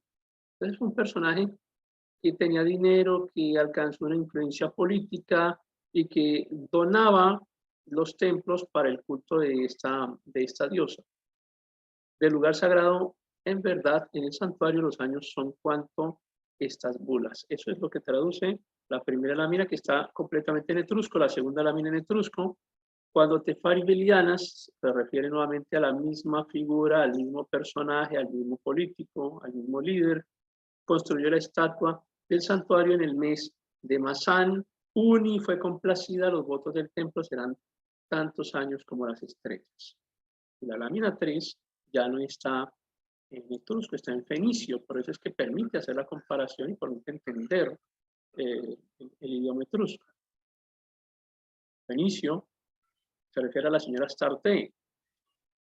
Entonces, un personaje que tenía dinero, que alcanzó una influencia política y que donaba los templos para el culto de esta diosa. Del lugar sagrado, en verdad, en el santuario los años son cuanto estas bulas. Eso es lo que traduce la primera lámina, que está completamente en etrusco, la segunda lámina en etrusco. Cuando Tefari Belianas se refiere nuevamente a la misma figura, al mismo personaje, al mismo político, al mismo líder, construyó la estatua del santuario en el mes de Masán. Uni fue complacida, los votos del templo serán tantos años como las estrellas. Y la lámina 3 ya no está en etrusco, está en fenicio, por eso es que permite hacer la comparación y permite entender el idioma etrusco. Fenicio se refiere a la señora Astarte,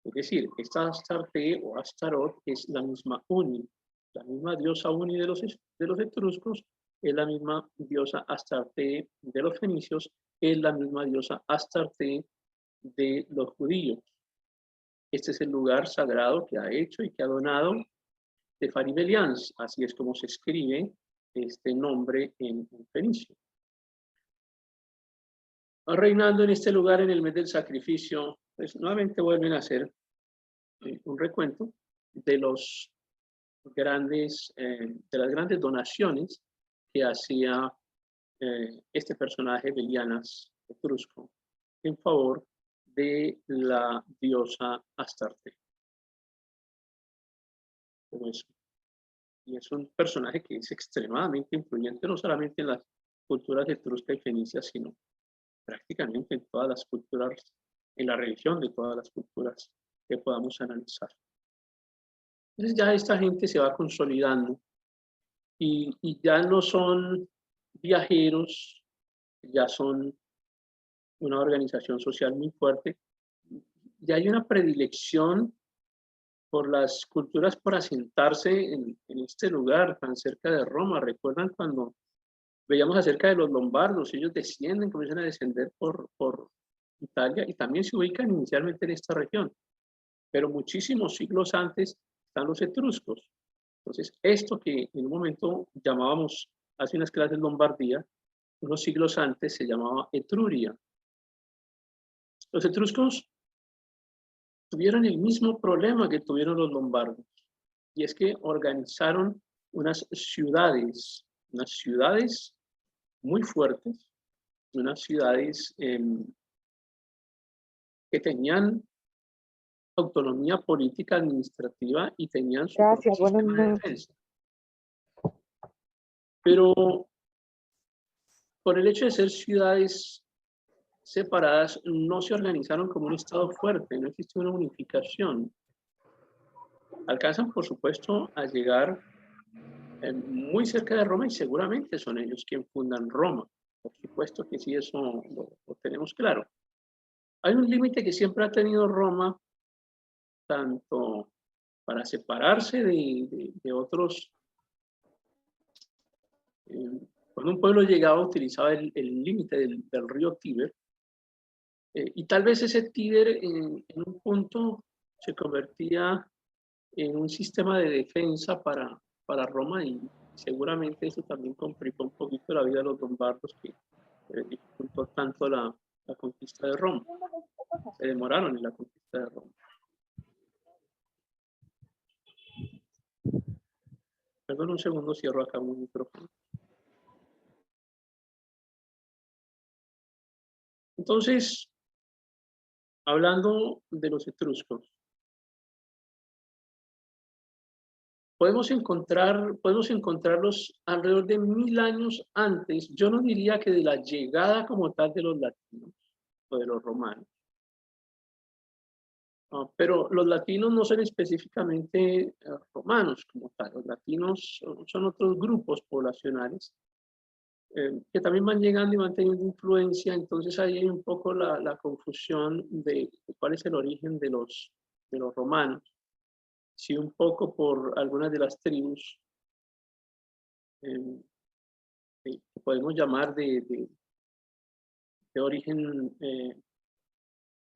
es decir, esta Astarte o Astarot es la misma Uni, la misma diosa Uni de los etruscos, es la misma diosa Astarte de los fenicios, es la misma diosa Astarte de los judíos. Este es el lugar sagrado que ha hecho y que ha donado Tefari Belians, así es como se escribe este nombre en fenicio. Reinando en este lugar en el mes del sacrificio, pues nuevamente vuelven a hacer un recuento de las grandes donaciones que hacía este personaje Belianas etrusco en favor de la diosa Astarte. Como eso. Y es un personaje que es extremadamente influyente, no solamente en las culturas etrusca y fenicia, sino prácticamente en todas las culturas, en la religión de todas las culturas que podamos analizar. Entonces ya esta gente se va consolidando y ya no son viajeros, ya son una organización social muy fuerte. Ya hay una predilección por las culturas por asentarse en este lugar tan cerca de Roma. ¿Recuerdan cuando veíamos acerca de los lombardos? Ellos descienden, comienzan a descender por Italia y también se ubican inicialmente en esta región. Pero muchísimos siglos antes están los etruscos. Entonces, esto que en un momento llamábamos, hace unas clases Lombardía, unos siglos antes se llamaba Etruria. Los etruscos tuvieron el mismo problema que tuvieron los lombardos, y es que organizaron unas ciudades muy fuertes, unas ciudades que tenían autonomía política administrativa y tenían su propio sistema de defensa. Pero por el hecho de ser ciudades separadas, no se organizaron como un estado fuerte, no existe una unificación. Alcanzan, por supuesto, a llegar muy cerca de Roma y seguramente son ellos quienes fundan Roma. Por supuesto que sí, eso lo tenemos claro. Hay un límite que siempre ha tenido Roma, tanto para separarse de otros. Cuando un pueblo llegaba, utilizaba el límite del río Tíber, y tal vez ese Tíber en un punto se convertía en un sistema de defensa para Roma, y seguramente eso también complicó un poquito la vida de los lombardos, que dificultó tanto la conquista de Roma. Se demoraron en la conquista de Roma. Perdón un segundo, cierro acá un micrófono. Entonces, hablando de los etruscos, podemos encontrarlos alrededor de 1000 años antes. Yo no diría que de la llegada como tal de los latinos o de los romanos. No, pero los latinos no son específicamente romanos como tal. Los latinos son otros grupos poblacionales que también van llegando y van teniendo influencia. Entonces ahí hay un poco la confusión de cuál es el origen de los romanos. Sí, un poco por algunas de las tribus que podemos llamar de de origen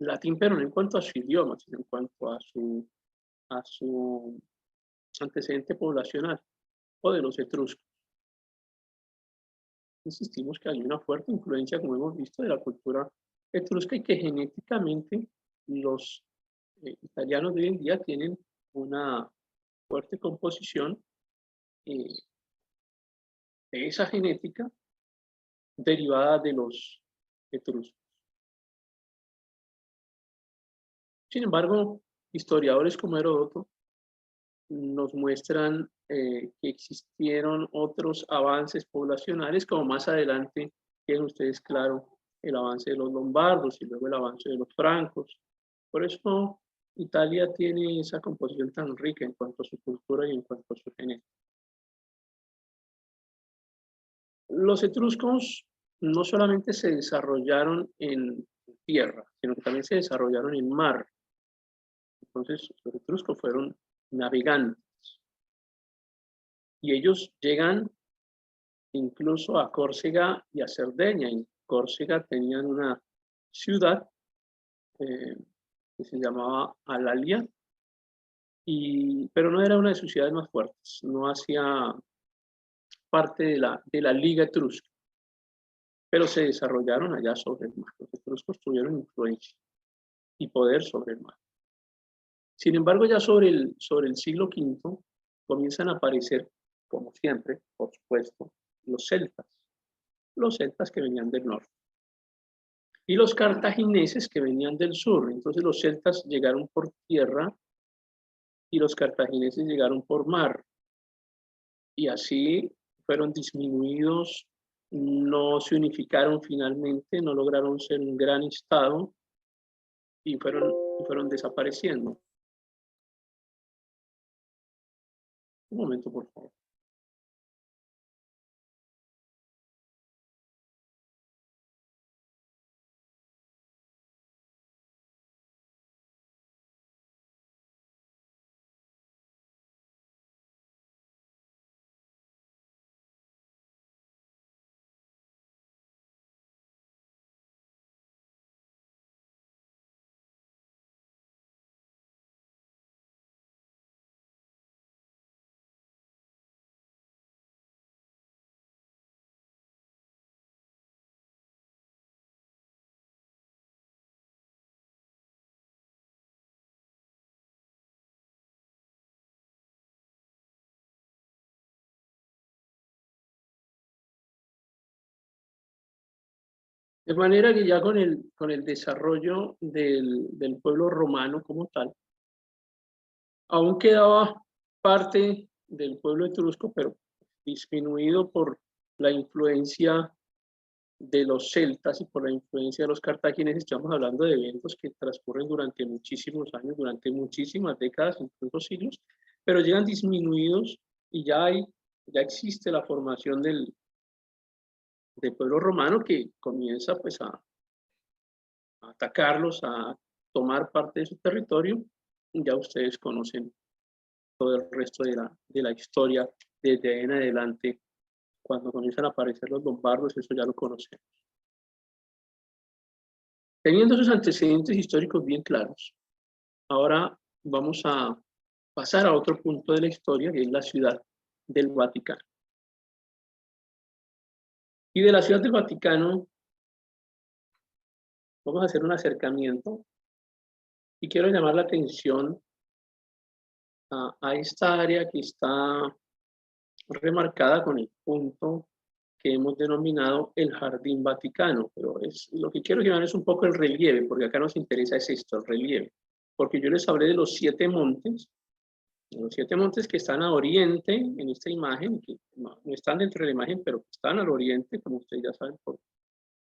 latín, pero no en cuanto a su idioma, sino en cuanto a su antecedente poblacional, o de los etruscos. Insistimos que hay una fuerte influencia, como hemos visto, de la cultura etrusca y que genéticamente los italianos de hoy en día tienen una fuerte composición de esa genética derivada de los etruscos. Sin embargo, historiadores como Heródoto nos muestran que existieron otros avances poblacionales, como más adelante tienen ustedes claro el avance de los lombardos y luego el avance de los francos. Por eso Italia tiene esa composición tan rica en cuanto a su cultura y en cuanto a su genética. Los etruscos no solamente se desarrollaron en tierra, sino que también se desarrollaron en mar. Entonces, los etruscos fueron navegantes. Y ellos llegan incluso a Córcega y a Cerdeña. En Córcega tenían una ciudad que se llamaba Alalia, pero no era una de sus ciudades más fuertes, no hacía parte de la Liga Etrusca, pero se desarrollaron allá sobre el mar. Los etruscos tuvieron influencia y poder sobre el mar. Sin embargo, ya sobre el siglo V comienzan a aparecer, como siempre, por supuesto, los celtas que venían del norte, y los cartagineses que venían del sur. Entonces los celtas llegaron por tierra y los cartagineses llegaron por mar, y así fueron disminuidos, no se unificaron finalmente, no lograron ser un gran estado y fueron desapareciendo. Un momento, por favor. De manera que ya con el desarrollo del pueblo romano como tal, aún quedaba parte del pueblo etrusco, pero disminuido por la influencia de los celtas y por la influencia de los cartagineses. Estamos hablando de eventos que transcurren durante muchísimos años, durante muchísimas décadas, incluso siglos, pero llegan disminuidos y ya existe la formación del pueblo romano, que comienza pues a atacarlos, a tomar parte de su territorio. Ya ustedes conocen todo el resto de la historia desde ahí en adelante. Cuando comienzan a aparecer los lombardos, eso ya lo conocemos. Teniendo esos antecedentes históricos bien claros, ahora vamos a pasar a otro punto de la historia, que es la ciudad del Vaticano. Y de la ciudad del Vaticano vamos a hacer un acercamiento y quiero llamar la atención a esta área que está remarcada con el punto que hemos denominado el Jardín Vaticano, pero lo que quiero llevar es un poco el relieve, porque acá nos interesa es esto, el relieve, porque yo les hablé de los 7 montes que están a oriente en esta imagen, que no están dentro de la imagen, pero que están al oriente, como ustedes ya saben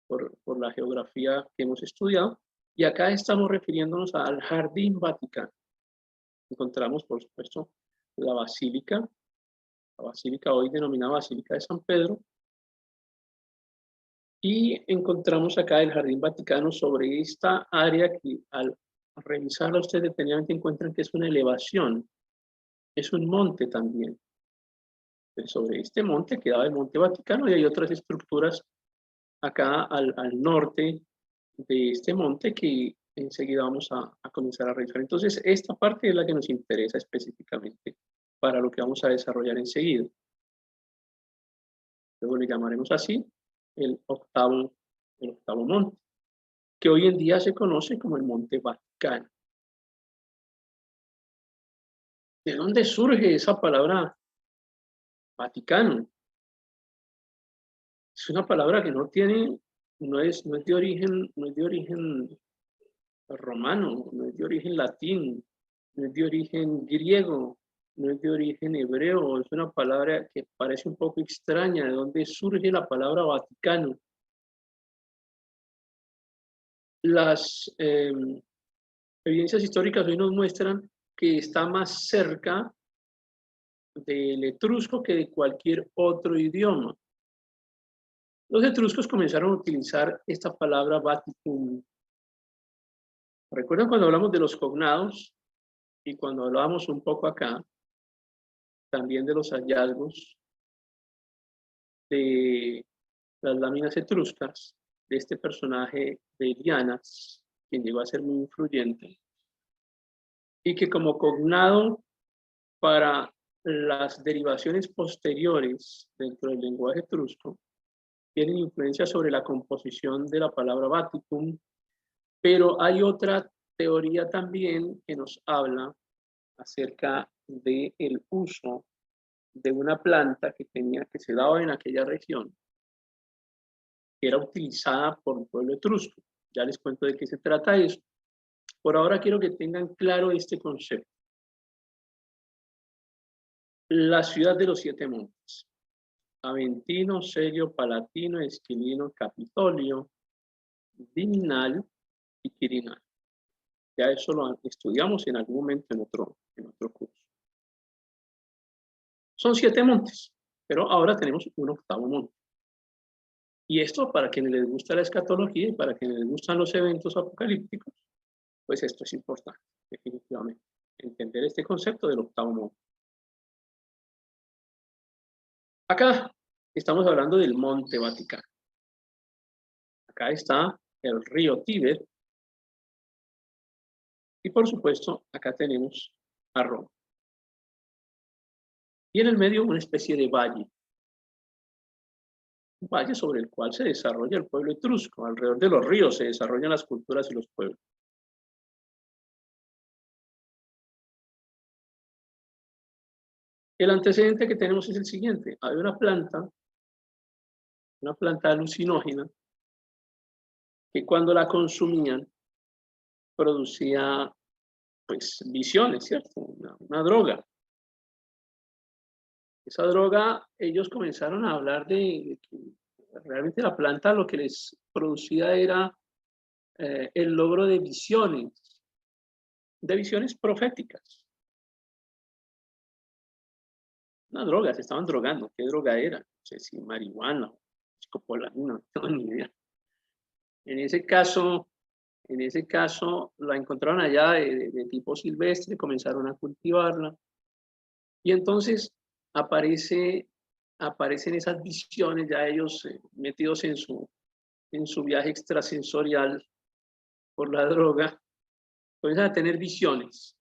por la geografía que hemos estudiado, y acá estamos refiriéndonos al Jardín Vaticano. Encontramos, por supuesto, la basílica hoy denominada Basílica de San Pedro, y encontramos acá el Jardín Vaticano sobre esta área que al revisarla ustedes detenidamente encuentran que es una elevación, es un monte también. Pero sobre este monte quedaba el Monte Vaticano y hay otras estructuras acá al norte de este monte que enseguida vamos a comenzar a revisar. Entonces, esta parte es la que nos interesa específicamente para lo que vamos a desarrollar enseguida. Luego le llamaremos así el octavo monte, que hoy en día se conoce como el Monte Vaticano. ¿De dónde surge esa palabra Vaticano? Es una palabra que no es de origen romano, no es de origen latín, no es de origen griego, no es de origen hebreo, es una palabra que parece un poco extraña. ¿De dónde surge la palabra Vaticano? Las evidencias históricas hoy nos muestran que está más cerca del etrusco que de cualquier otro idioma. Los etruscos comenzaron a utilizar esta palabra Vaticum. ¿Recuerdan cuando hablamos de los cognados y cuando hablábamos un poco acá también de los hallazgos de las láminas etruscas de este personaje de Lianas, quien llegó a ser muy influyente, y que como cognado para las derivaciones posteriores dentro del lenguaje etrusco tienen influencia sobre la composición de la palabra Vaticum, pero hay otra teoría también que nos habla acerca del uso de una planta que se daba en aquella región, que era utilizada por el pueblo etrusco. Ya les cuento de qué se trata eso. Por ahora quiero que tengan claro este concepto. La ciudad de los 7 montes. Aventino, Celio, Palatino, Esquilino, Capitolio, Viminal y Quirinal. Ya eso lo estudiamos en algún momento en otro curso. Son 7 montes, pero ahora tenemos un octavo monte. Y esto, para quienes les gusta la escatología y para quienes les gustan los eventos apocalípticos, pues esto es importante, definitivamente, entender este concepto del octavo monte. Acá estamos hablando del Monte Vaticano. Acá está el río Tíber. Y por supuesto, acá tenemos a Roma. Y en el medio una especie de valle. Un valle sobre el cual se desarrolla el pueblo etrusco. Alrededor de los ríos se desarrollan las culturas y los pueblos. El antecedente que tenemos es el siguiente. Hay una planta alucinógena, que cuando la consumían producía pues visiones, ¿cierto? Una droga. Esa droga, ellos comenzaron a hablar de que realmente la planta lo que les producía era el logro de visiones proféticas. Una droga, se estaban drogando. ¿Qué droga era? No sé si marihuana o escopolamina, no tengo ni idea. En ese caso la encontraron allá de tipo silvestre, comenzaron a cultivarla. Y entonces aparecen esas visiones, ya ellos metidos en su viaje extrasensorial por la droga, comienzan a tener visiones.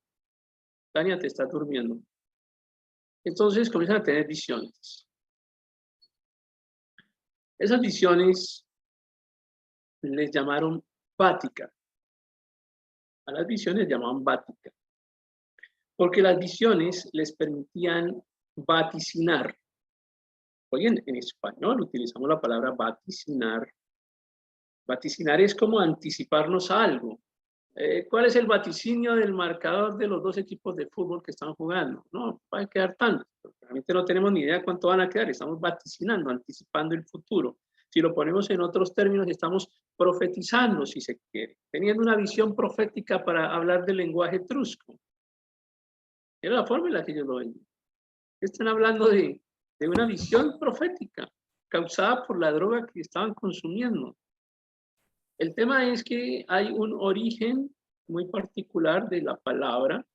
Tania, te está durmiendo. Entonces comienzan a tener visiones. Esas visiones les llamaron Vática. A las visiones llamaban Vática. Porque las visiones les permitían vaticinar. Hoy en español utilizamos la palabra vaticinar. Vaticinar es como anticiparnos a algo. ¿Cuál es el vaticinio del marcador de los 2 equipos de fútbol que están jugando? No, va a quedar tanto. Realmente no tenemos ni idea cuánto van a quedar. Estamos vaticinando, anticipando el futuro. Si lo ponemos en otros términos, estamos profetizando, si se quiere, teniendo una visión profética para hablar del lenguaje etrusco. Era la forma en la que ellos lo ven. Están hablando de una visión profética causada por la droga que estaban consumiendo. El tema es que hay un origen muy particular de la palabra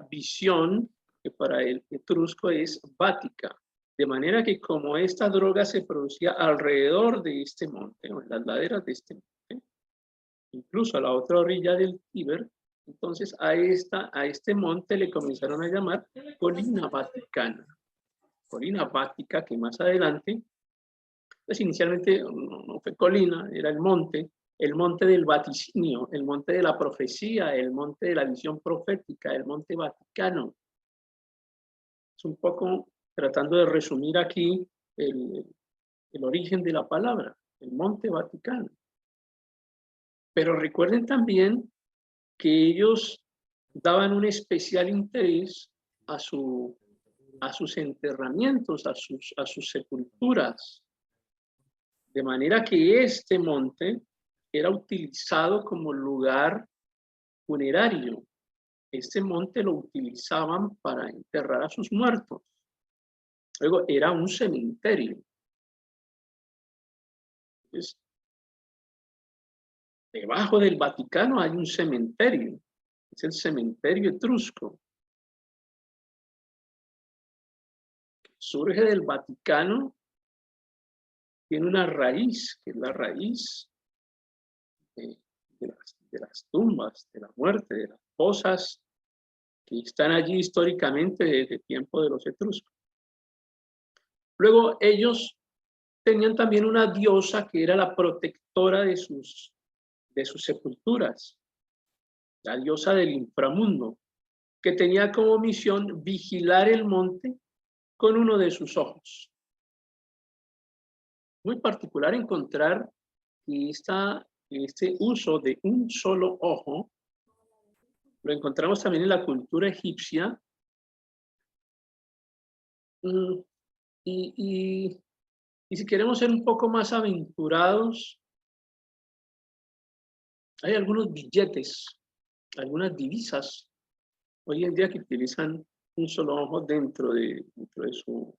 visión, que para el etrusco es vática. De manera que como esta droga se producía alrededor de este monte, o en las laderas de este monte, incluso a la otra orilla del Tíber. Entonces a este monte le comenzaron a llamar Colina Vaticana. Colina Vática, que más adelante, pues inicialmente no fue colina, era el monte del vaticinio, el monte de la profecía, el monte de la visión profética, el monte Vaticano. Es un poco tratando de resumir aquí el origen de la palabra, el monte Vaticano. Pero recuerden también que ellos daban un especial interés a sus enterramientos, a sus sepulturas. De manera que este monte era utilizado como lugar funerario. Este monte lo utilizaban para enterrar a sus muertos. Luego era un cementerio. Entonces, debajo del Vaticano hay un cementerio. Es el cementerio etrusco. Surge del Vaticano, tiene una raíz, que es la raíz de las tumbas, de la muerte, de las fosas que están allí históricamente desde tiempo de los etruscos. Luego ellos tenían también una diosa que era la protectora de sus sepulturas, la diosa del inframundo, que tenía como misión vigilar el monte con uno de sus ojos. Muy particular encontrar que este uso de un solo ojo lo encontramos también en la cultura egipcia. Y si queremos ser un poco más aventurados, hay algunos billetes, algunas divisas hoy en día que utilizan un solo ojo dentro de su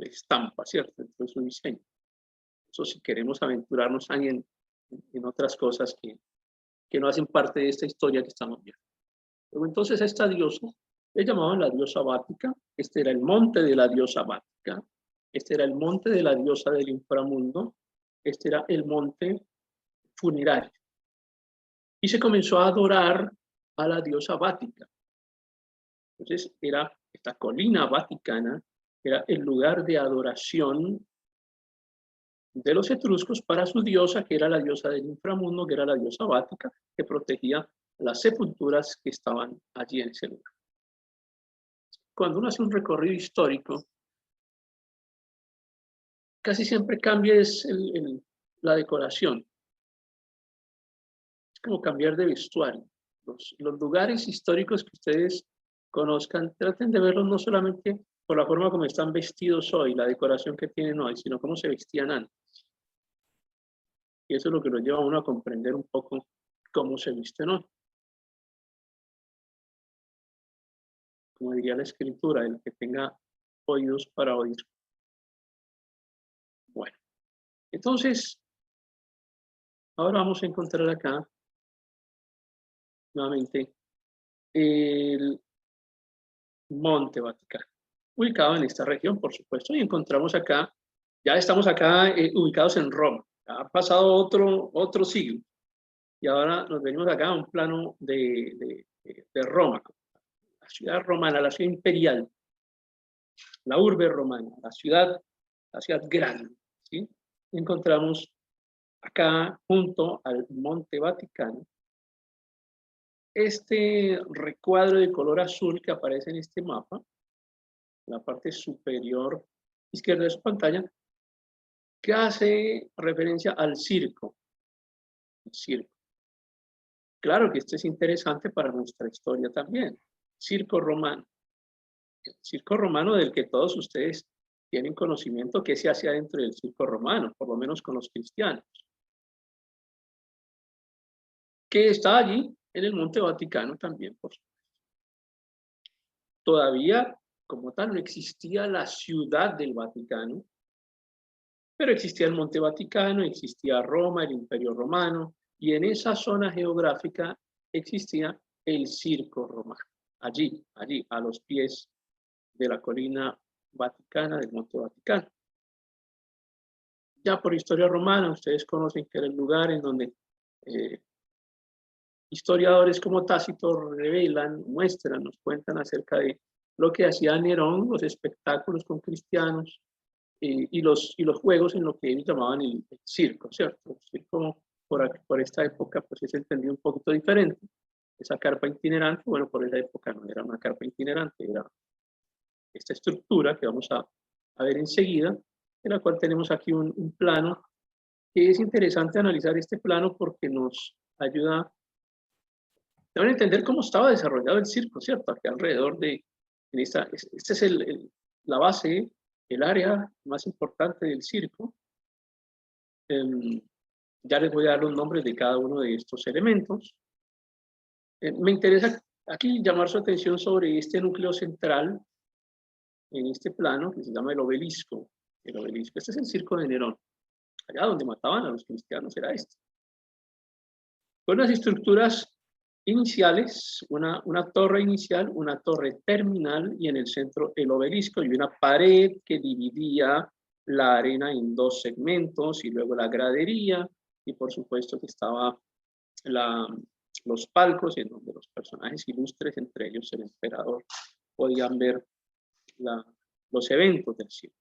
estampa, ¿cierto? Dentro de su diseño. Eso si queremos aventurarnos ahí en otras cosas que no hacen parte de esta historia que estamos viendo. Pero entonces a esta diosa le llamaban la diosa Vática. Este era el monte de la diosa Vática. Este era el monte de la diosa del inframundo. Este era el monte funerario. Y se comenzó a adorar a la diosa Vática. Entonces era esta colina vaticana, era el lugar de adoración de los etruscos para su diosa, que era la diosa del inframundo, que era la diosa Vática, que protegía las sepulturas que estaban allí en ese lugar. Cuando uno hace un recorrido histórico, casi siempre cambia la decoración. Es como cambiar de vestuario. Los lugares históricos que ustedes conozcan, traten de verlos no solamente por la forma como están vestidos hoy, la decoración que tienen hoy, sino cómo se vestían antes. Y eso es lo que nos lleva a uno a comprender un poco cómo se visten hoy. Como diría la escritura, el que tenga oídos para oír. Bueno, entonces, ahora vamos a encontrar acá, nuevamente, el Monte Vaticano, ubicado en esta región, por supuesto, y encontramos acá, ya estamos acá ubicados en Roma. Ha pasado otro siglo, y ahora nos venimos acá a un plano de Roma, la ciudad romana, la ciudad imperial, la urbe romana, la ciudad grande, ¿sí? Encontramos acá, junto al Monte Vaticano, este recuadro de color azul que aparece en este mapa, en la parte superior izquierda de su pantalla, que hace referencia al circo. El circo. Claro que esto es interesante para nuestra historia también. Circo romano. El circo romano del que todos ustedes tienen conocimiento que se hacía dentro del circo romano, por lo menos con los cristianos. Que está allí en el Monte Vaticano también, por supuesto. Todavía, como tal, no existía la ciudad del Vaticano, pero existía el Monte Vaticano, existía Roma, el Imperio Romano, y en esa zona geográfica existía el Circo Romano, allí, a los pies de la colina vaticana del Monte Vaticano. Ya por historia romana, ustedes conocen que era el lugar en donde historiadores como Tácito revelan, muestran, nos cuentan acerca de lo que hacía Nerón, los espectáculos con cristianos y los juegos en lo que ellos llamaban el circo, ¿cierto? El circo por esta época pues es entendido un poquito diferente. Esa carpa itinerante, bueno, por esa época no era una carpa itinerante, era esta estructura que vamos a ver enseguida, en la cual tenemos aquí un plano, que es interesante analizar este plano porque nos ayuda a entender cómo estaba desarrollado el circo, ¿cierto? Aquí alrededor de, esta es la base, el área más importante del circo. Ya les voy a dar los nombres de cada uno de estos elementos. Me interesa aquí llamar su atención sobre este núcleo central en este plano que se llama el obelisco. El obelisco, este es el circo de Nerón. Allá donde mataban a los cristianos era este. Con unas estructuras iniciales, una torre inicial, una torre terminal y en el centro el obelisco y una pared que dividía la arena en dos segmentos y luego la gradería y por supuesto que estaba los palcos en donde los personajes ilustres, entre ellos el emperador, podían ver los eventos del circo.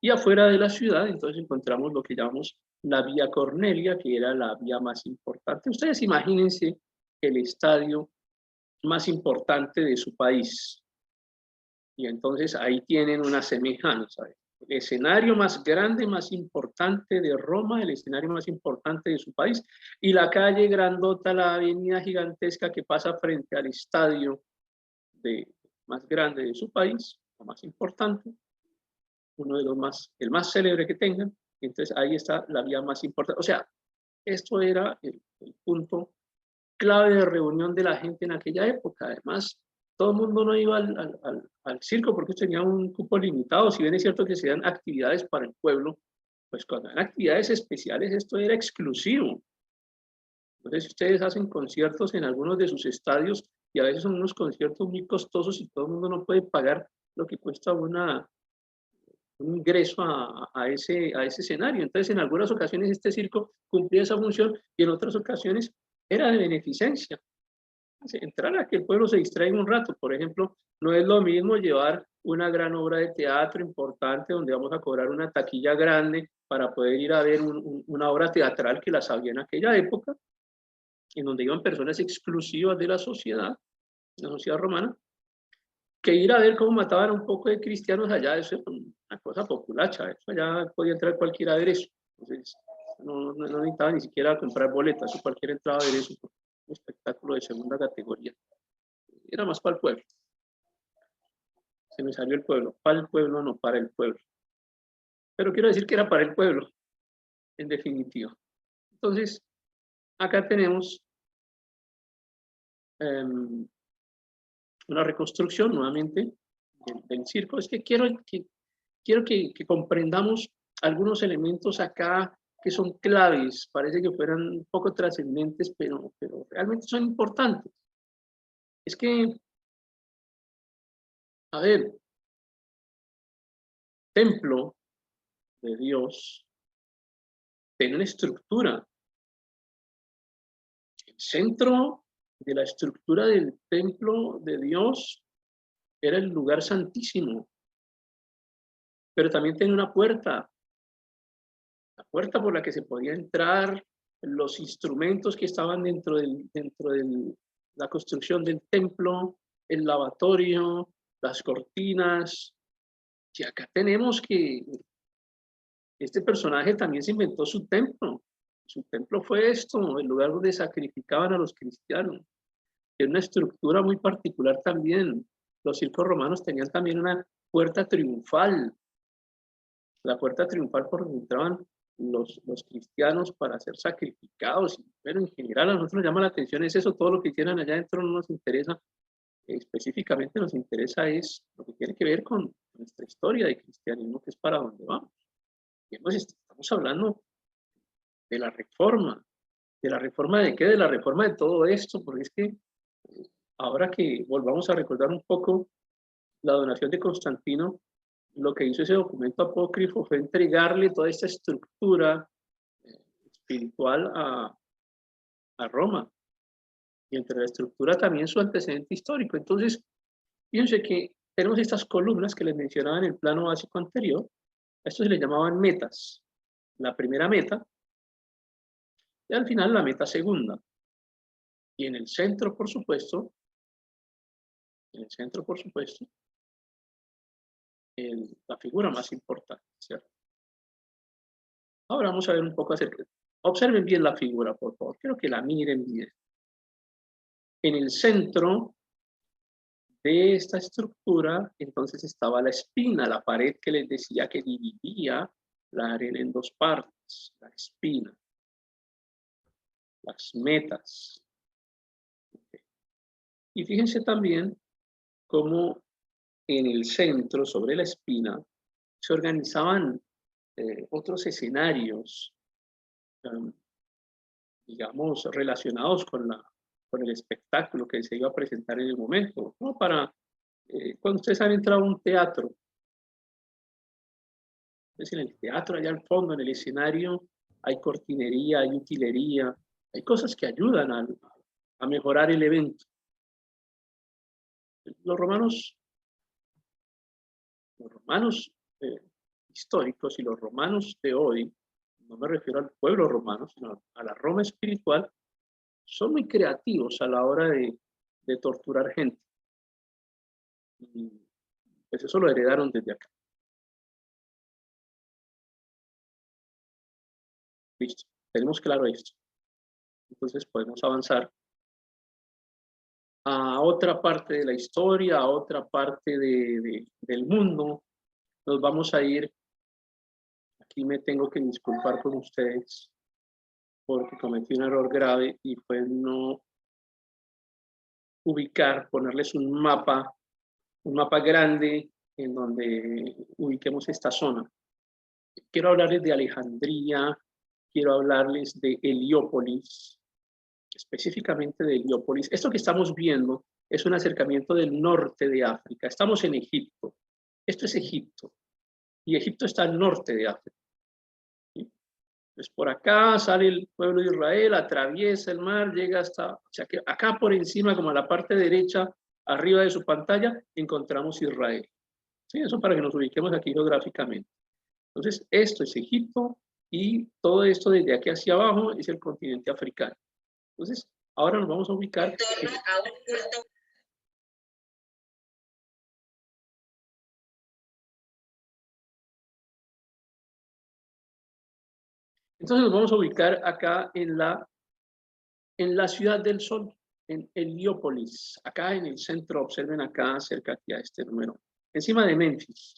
Y afuera de la ciudad, entonces encontramos lo que llamamos la Vía Cornelia, que era la vía más importante. Ustedes imagínense el estadio más importante de su país. Y entonces ahí tienen una semejanza. El escenario más grande, más importante de Roma, el escenario más importante de su país, y la calle grandota, la avenida gigantesca que pasa frente al estadio más grande de su país, o más importante, uno de los el más célebre que tengan. Entonces ahí está la vía más importante. O sea, esto era el punto clave de reunión de la gente en aquella época. Además, todo el mundo no iba al circo porque tenía un cupo limitado. Si bien es cierto que se dan actividades para el pueblo, pues cuando eran actividades especiales esto era exclusivo. Entonces, si ustedes hacen conciertos en algunos de sus estadios y a veces son unos conciertos muy costosos y todo el mundo no puede pagar lo que cuesta un ingreso a ese escenario. Entonces, en algunas ocasiones este circo cumplía esa función y en otras ocasiones era de beneficencia. Entrar a que el pueblo se distraiga un rato. Por ejemplo, no es lo mismo llevar una gran obra de teatro importante donde vamos a cobrar una taquilla grande para poder ir a ver una obra teatral que las había en aquella época, en donde iban personas exclusivas de la sociedad romana, que ir a ver cómo mataban a un poco de cristianos allá. Eso es una cosa populacha, eso allá podía entrar cualquiera a ver eso. Entonces, no necesitaba ni siquiera comprar boletas, o cualquiera entraba a ver eso, un espectáculo de segunda categoría. Era más para el pueblo. Se me salió el pueblo, para el pueblo, no para el pueblo. Pero quiero decir que era para el pueblo, en definitiva. Entonces, acá tenemos una reconstrucción nuevamente del circo. Es que quiero que comprendamos algunos elementos acá que son claves. Parece que fueran un poco trascendentes, pero realmente son importantes. Es que, a ver, templo de Dios tiene una estructura. El centro de la estructura del templo de Dios era el lugar santísimo, pero también tiene una puerta, la puerta por la que se podía entrar, los instrumentos que estaban dentro de la construcción del templo, el lavatorio, las cortinas. Y acá tenemos que este personaje también se inventó su templo. Su templo fue esto, el lugar donde sacrificaban a los cristianos. Tiene una estructura muy particular también. Los circos romanos tenían también una puerta triunfal. La puerta triunfal por donde entraban los cristianos para ser sacrificados. Pero en general a nosotros nos llama la atención es eso, todo lo que hicieran allá adentro no nos interesa. Específicamente nos interesa es lo que tiene que ver con nuestra historia de cristianismo, que es para dónde vamos. Y entonces estamos hablando de la reforma. ¿De la reforma de qué? De la reforma de todo esto, porque es que ahora que volvamos a recordar un poco la donación de Constantino, lo que hizo ese documento apócrifo fue entregarle toda esta estructura espiritual a Roma, y entre la estructura también su antecedente histórico. Entonces, fíjense que tenemos estas columnas que les mencionaba en el plano básico anterior. A esto se le llamaban metas. La primera meta y al final la meta segunda. Y en el centro, por supuesto, la figura más importante, ¿cierto? Ahora vamos a ver un poco acerca. Observen bien la figura, por favor. Quiero que la miren bien. En el centro de esta estructura, entonces estaba la espina, la pared que les decía que dividía la arena en dos partes, la espina, las metas. Y fíjense también cómo en el centro, sobre la espina, se organizaban otros escenarios, digamos, relacionados con el espectáculo que se iba a presentar en el momento, ¿no? Cuando ustedes han entrado a un teatro, es en el teatro, allá al fondo, en el escenario, hay cortinería, hay utilería, hay cosas que ayudan a mejorar el evento. Los romanos históricos y los romanos de hoy, no me refiero al pueblo romano, sino a la Roma espiritual, son muy creativos a la hora de torturar gente. Y pues eso lo heredaron desde acá. Listo, tenemos claro esto. Entonces podemos avanzar a otra parte de la historia, a otra parte del mundo. Nos vamos a ir, aquí me tengo que disculpar con ustedes, porque cometí un error grave y fue no ponerles un mapa grande en donde ubiquemos esta zona. Quiero hablarles de Alejandría, quiero hablarles de Heliópolis, específicamente de Heliópolis. Esto que estamos viendo es un acercamiento del norte de África. Estamos en Egipto. Esto es Egipto. Y Egipto está al norte de África. ¿Sí? Pues por acá sale el pueblo de Israel, atraviesa el mar, llega hasta, o sea que acá por encima, como a la parte derecha, arriba de su pantalla, encontramos Israel. ¿Sí? Eso para que nos ubiquemos aquí geográficamente. Entonces, esto es Egipto y todo esto desde aquí hacia abajo es el continente africano. Entonces, ahora nos vamos a ubicar. Entonces nos vamos a ubicar acá en la ciudad del sol, en Heliópolis, acá en el centro, observen acá cerca aquí a este número, encima de Memphis,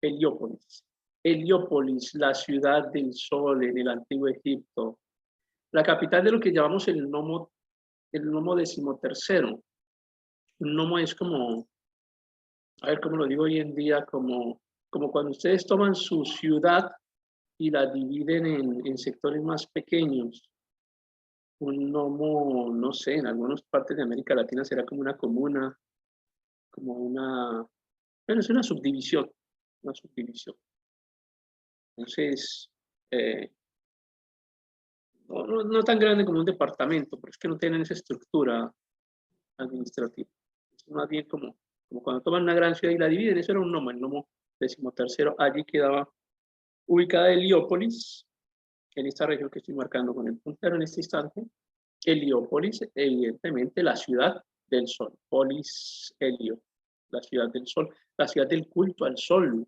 Heliópolis. Heliópolis, la ciudad del sol en el antiguo Egipto, la capital de lo que llamamos el nomo decimotercero. Un nomo es como, a ver cómo lo digo hoy en día, como cuando ustedes toman su ciudad y la dividen en sectores más pequeños. Un nomo, no sé, en algunas partes de América Latina será como una comuna, como bueno, es una subdivisión, una subdivisión. Entonces, no tan grande como un departamento, pero es que no tienen esa estructura administrativa. Es más bien como cuando toman una gran ciudad y la dividen, eso era un nomo, el nomo decimotercero. Allí quedaba ubicada Heliópolis, en esta región que estoy marcando con el puntero en este instante. Heliópolis, evidentemente la ciudad del sol, polis helio, la ciudad del sol, la ciudad del culto al sol,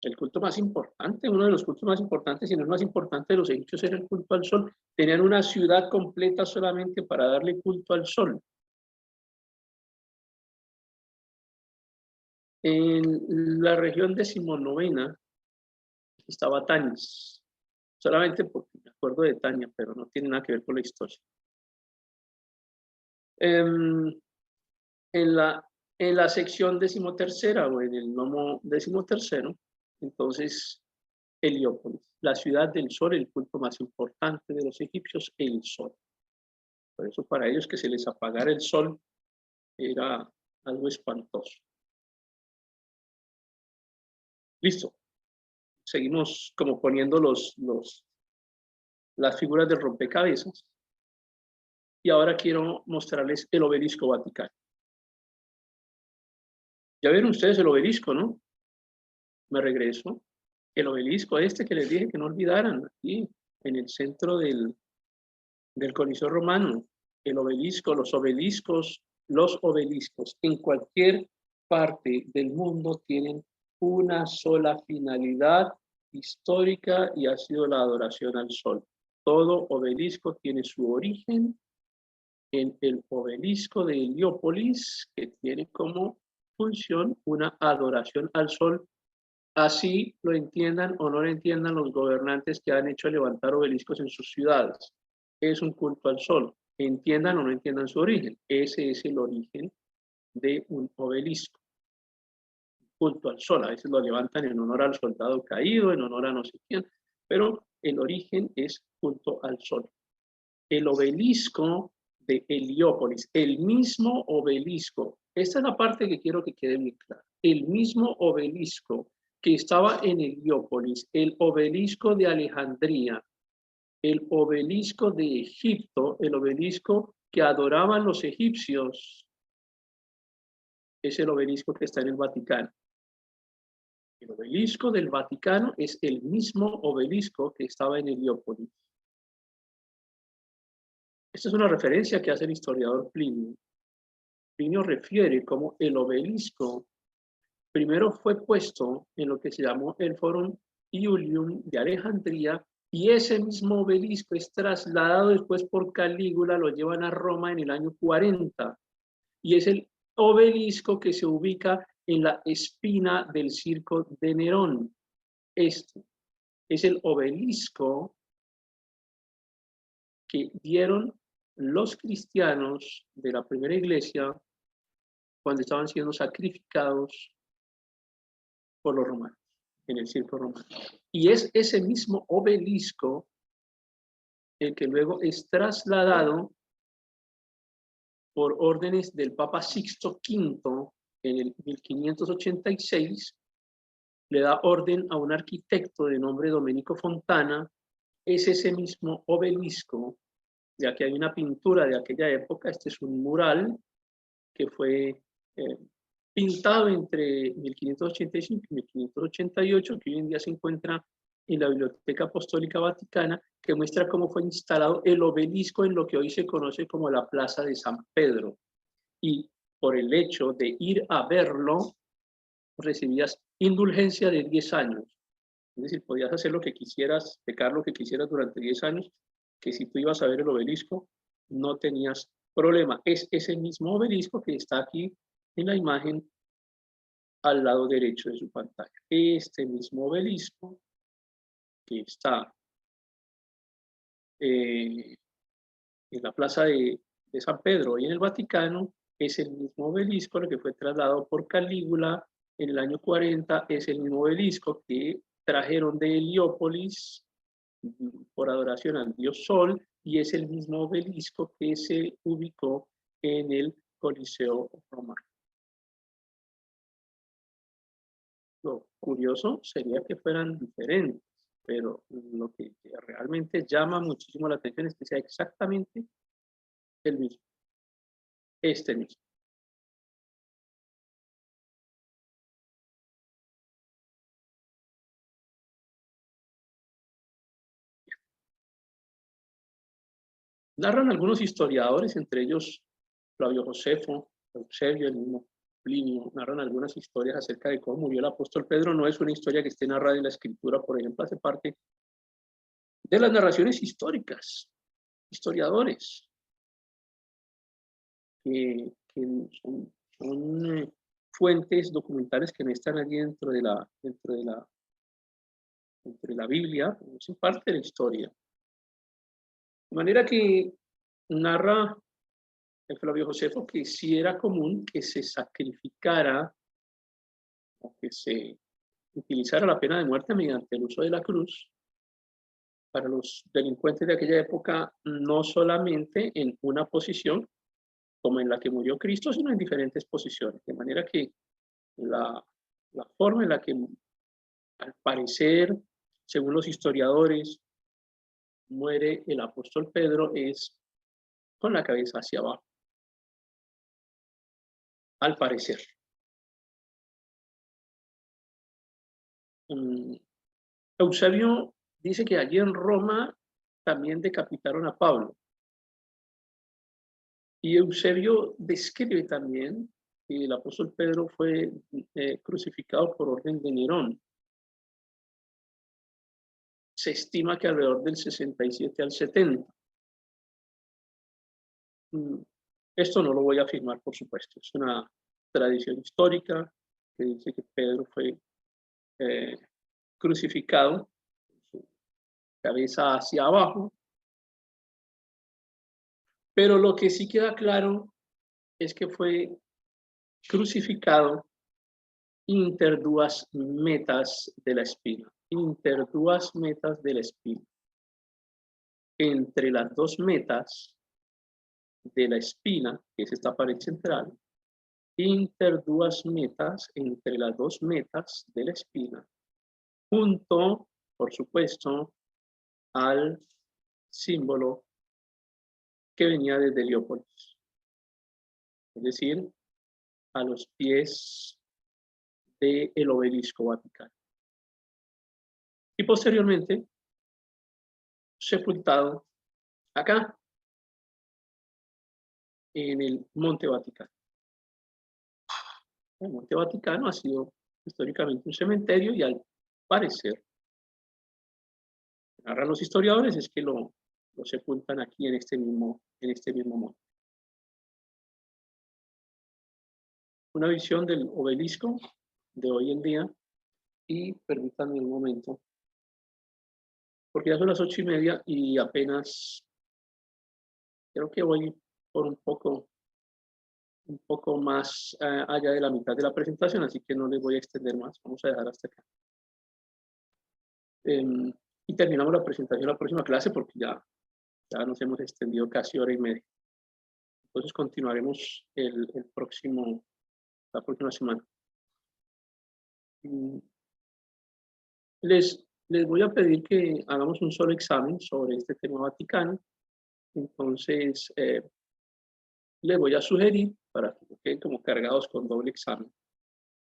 el culto más importante, uno de los cultos más importantes, si no el más importante de los egipcios era el culto al sol. Tenían una ciudad completa solamente para darle culto al sol. En la región decimonovena estaba Tanis, solamente porque me acuerdo de Tania, pero no tiene nada que ver con la historia. En la sección decimotercera o en el nomo decimotercero, entonces Heliópolis, la ciudad del sol, el culto más importante de los egipcios, el sol. Por eso para ellos que se les apagara el sol era algo espantoso. Listo. Seguimos como poniendo las figuras del rompecabezas. Y ahora quiero mostrarles el obelisco vaticano. Ya vieron ustedes el obelisco, ¿no? Me regreso. El obelisco este que les dije que no olvidaran, aquí en el centro del Coliseo Romano. El obelisco, los obeliscos en cualquier parte del mundo tienen una sola finalidad histórica y ha sido la adoración al sol. Todo obelisco tiene su origen en el obelisco de Heliópolis, que tiene como función una adoración al sol, así lo entiendan o no lo entiendan los gobernantes que han hecho levantar obeliscos en sus ciudades. Es un culto al sol, entiendan o no entiendan su origen. Ese es el origen de un obelisco, culto al sol. A veces lo levantan en honor al soldado caído, en honor a no sé quién, pero el origen es culto al sol. El obelisco de Heliópolis, el mismo obelisco, esta es la parte que quiero que quede muy clara, el mismo obelisco que estaba en Heliópolis, el obelisco de Alejandría, el obelisco de Egipto, el obelisco que adoraban los egipcios, es el obelisco que está en el Vaticano. El obelisco del Vaticano es el mismo obelisco que estaba en Heliópolis. Esta es una referencia que hace el historiador Plinio. Plinio refiere cómo el obelisco primero fue puesto en lo que se llamó el Forum Iulium de Alejandría, y ese mismo obelisco es trasladado después por Calígula, lo llevan a Roma en el año 40, y es el obelisco que se ubica en la espina del circo de Nerón. Este es el obelisco que dieron los cristianos de la primera iglesia cuando estaban siendo sacrificados por los romanos, en el circo romano. Y es ese mismo obelisco el que luego es trasladado por órdenes del Papa Sixto V en el 1586, le da orden a un arquitecto de nombre Domenico Fontana, es ese mismo obelisco, ya que hay una pintura de aquella época, este es un mural que fue pintado entre 1585 y 1588, que hoy en día se encuentra en la Biblioteca Apostólica Vaticana, que muestra cómo fue instalado el obelisco en lo que hoy se conoce como la Plaza de San Pedro. Y por el hecho de ir a verlo, recibías indulgencia de 10 años. Es decir, podías hacer lo que quisieras, pecar lo que quisieras durante 10 años, que si tú ibas a ver el obelisco, no tenías problema. Es ese mismo obelisco que está aquí en la imagen al lado derecho de su pantalla. Este mismo obelisco que está en la plaza de San Pedro y en el Vaticano es el mismo obelisco, lo que fue trasladado por Calígula en el año 40, es el mismo obelisco que trajeron de Heliópolis por adoración al dios Sol, y es el mismo obelisco que se ubicó en el Coliseo Romano. Lo curioso sería que fueran diferentes, pero lo que realmente llama muchísimo la atención es que sea exactamente el mismo, este mismo. Narran algunos historiadores, entre ellos Flavio Josefo, Eusebio, el mismo Plinio, narran algunas historias acerca de cómo murió el apóstol Pedro. No es una historia que esté narrada en la escritura, por ejemplo, hace parte de las narraciones históricas, historiadores, que son fuentes documentales que no están allí dentro de la Biblia, son parte de la historia. De manera que narra el Flavio Josefo que sí era común que se sacrificara o que se utilizara la pena de muerte mediante el uso de la cruz para los delincuentes de aquella época, no solamente en una posición como en la que murió Cristo, sino en diferentes posiciones. De manera que la forma en la que, al parecer, según los historiadores, muere el apóstol Pedro es con la cabeza hacia abajo, al parecer. Eusebio dice que allí en Roma también decapitaron a Pablo. Y Eusebio describe también que el apóstol Pedro fue crucificado por orden de Nerón. Se estima que alrededor del 67 al 70. Esto no lo voy a afirmar, por supuesto. Es una tradición histórica que dice que Pedro fue crucificado, con su cabeza hacia abajo. Pero lo que sí queda claro es que fue crucificado inter duas metas de la espina. Inter duas metas de la espina. Entre las dos metas de la espina, que es esta pared central, inter duas metas, entre las dos metas de la espina, junto, por supuesto, al símbolo que venía desde Heliópolis, es decir, a los pies del obelisco vaticano. Y posteriormente, sepultado acá, en el Monte Vaticano. El Monte Vaticano ha sido históricamente un cementerio y al parecer, narran los historiadores, es que lo sepultan aquí en este mismo monte. Una visión del obelisco de hoy en día, y permítanme un momento, porque ya son las 8:30 y apenas creo que voy por un poco más allá de la mitad de la presentación, así que no les voy a extender más, vamos a dejar hasta acá. Y terminamos la presentación de la próxima clase porque ya nos hemos extendido casi 1:30. Entonces continuaremos la próxima semana. Les voy a pedir que hagamos un solo examen sobre este tema vaticano. Entonces, les voy a sugerir, para que no queden como cargados con doble examen,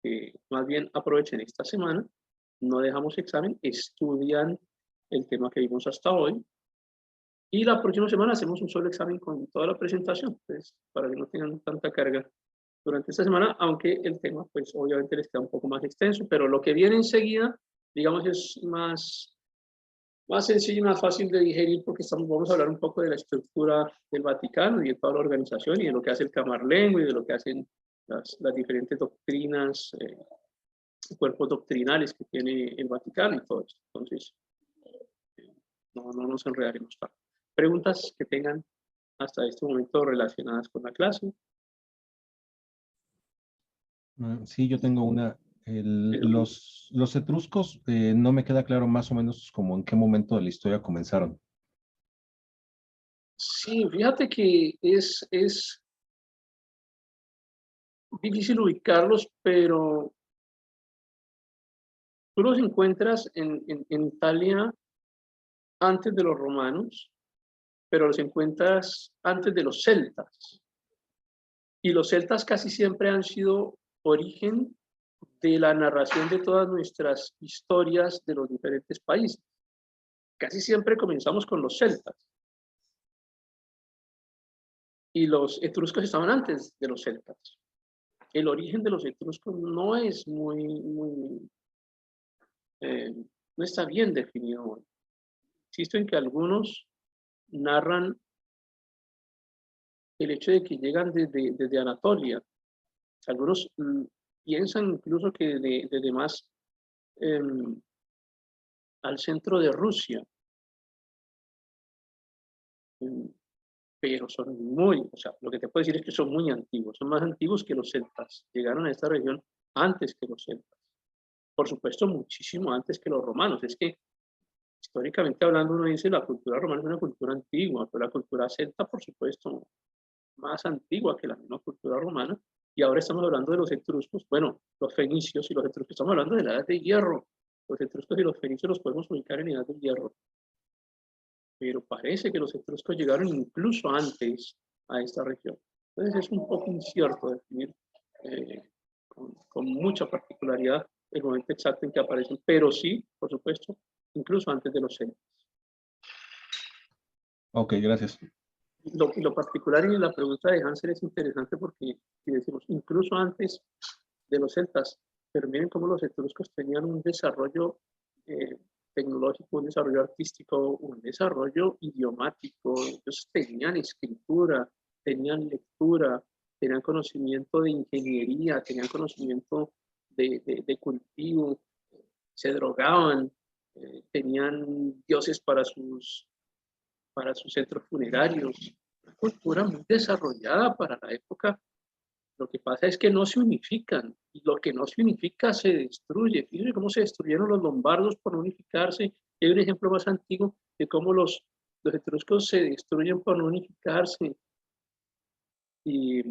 que más bien aprovechen esta semana, no dejamos examen, estudian el tema que vimos hasta hoy, y la próxima semana hacemos un solo examen con toda la presentación, pues, para que no tengan tanta carga durante esta semana, aunque el tema, pues, obviamente les queda un poco más extenso, pero lo que viene enseguida, digamos, es más sencillo y más fácil de digerir porque vamos a hablar un poco de la estructura del Vaticano y de toda la organización y de lo que hace el Camarlengo y de lo que hacen las diferentes doctrinas, cuerpos doctrinales que tiene el Vaticano y todo eso. Entonces, no nos enredaremos tanto. ¿Preguntas que tengan hasta este momento relacionadas con la clase? Sí, yo tengo una. Los etruscos, no me queda claro más o menos como en qué momento de la historia comenzaron. Sí, fíjate que es difícil ubicarlos, pero tú los encuentras en Italia antes de los romanos, pero los encuentras antes de los celtas. Y los celtas casi siempre han sido origen de la narración de todas nuestras historias de los diferentes países. Casi siempre comenzamos con los celtas. Y los etruscos estaban antes de los celtas. El origen de los etruscos no es no está bien definido. Insisto en que algunos narran el hecho de que llegan desde Anatolia. Algunos piensan incluso que desde más al centro de Rusia. Pero son o sea, lo que te puedo decir es que son muy antiguos, son más antiguos que los celtas. Llegaron a esta región antes que los celtas. Por supuesto, muchísimo antes que los romanos. Es que históricamente hablando uno dice la cultura romana es una cultura antigua, pero la cultura celta, por supuesto, más antigua que la misma cultura romana. Y ahora estamos hablando de los etruscos, bueno, los fenicios y los etruscos, estamos hablando de la edad de hierro. Los etruscos y los fenicios los podemos ubicar en edad de hierro. pero parece que los etruscos llegaron incluso antes a esta región. Entonces es un poco incierto definir con mucha particularidad el momento exacto en que aparecen, pero sí, por supuesto, incluso antes de los celtas. Ok, gracias. Lo particular en la pregunta de Hansel es interesante porque si decimos incluso antes de los celtas, pero miren cómo los etruscos tenían un desarrollo tecnológico, un desarrollo artístico, un desarrollo idiomático. Ellos tenían escritura, tenían lectura, tenían conocimiento de ingeniería, tenían conocimiento de cultivo, se drogaban, tenían dioses para sus centros funerarios. Una cultura muy desarrollada para la época. Lo que pasa es que no se unifican, y lo que no se unifica se destruye. Fíjense cómo se destruyeron los lombardos por no unificarse. Hay un ejemplo más antiguo de cómo los etruscos se destruyen por no unificarse. Y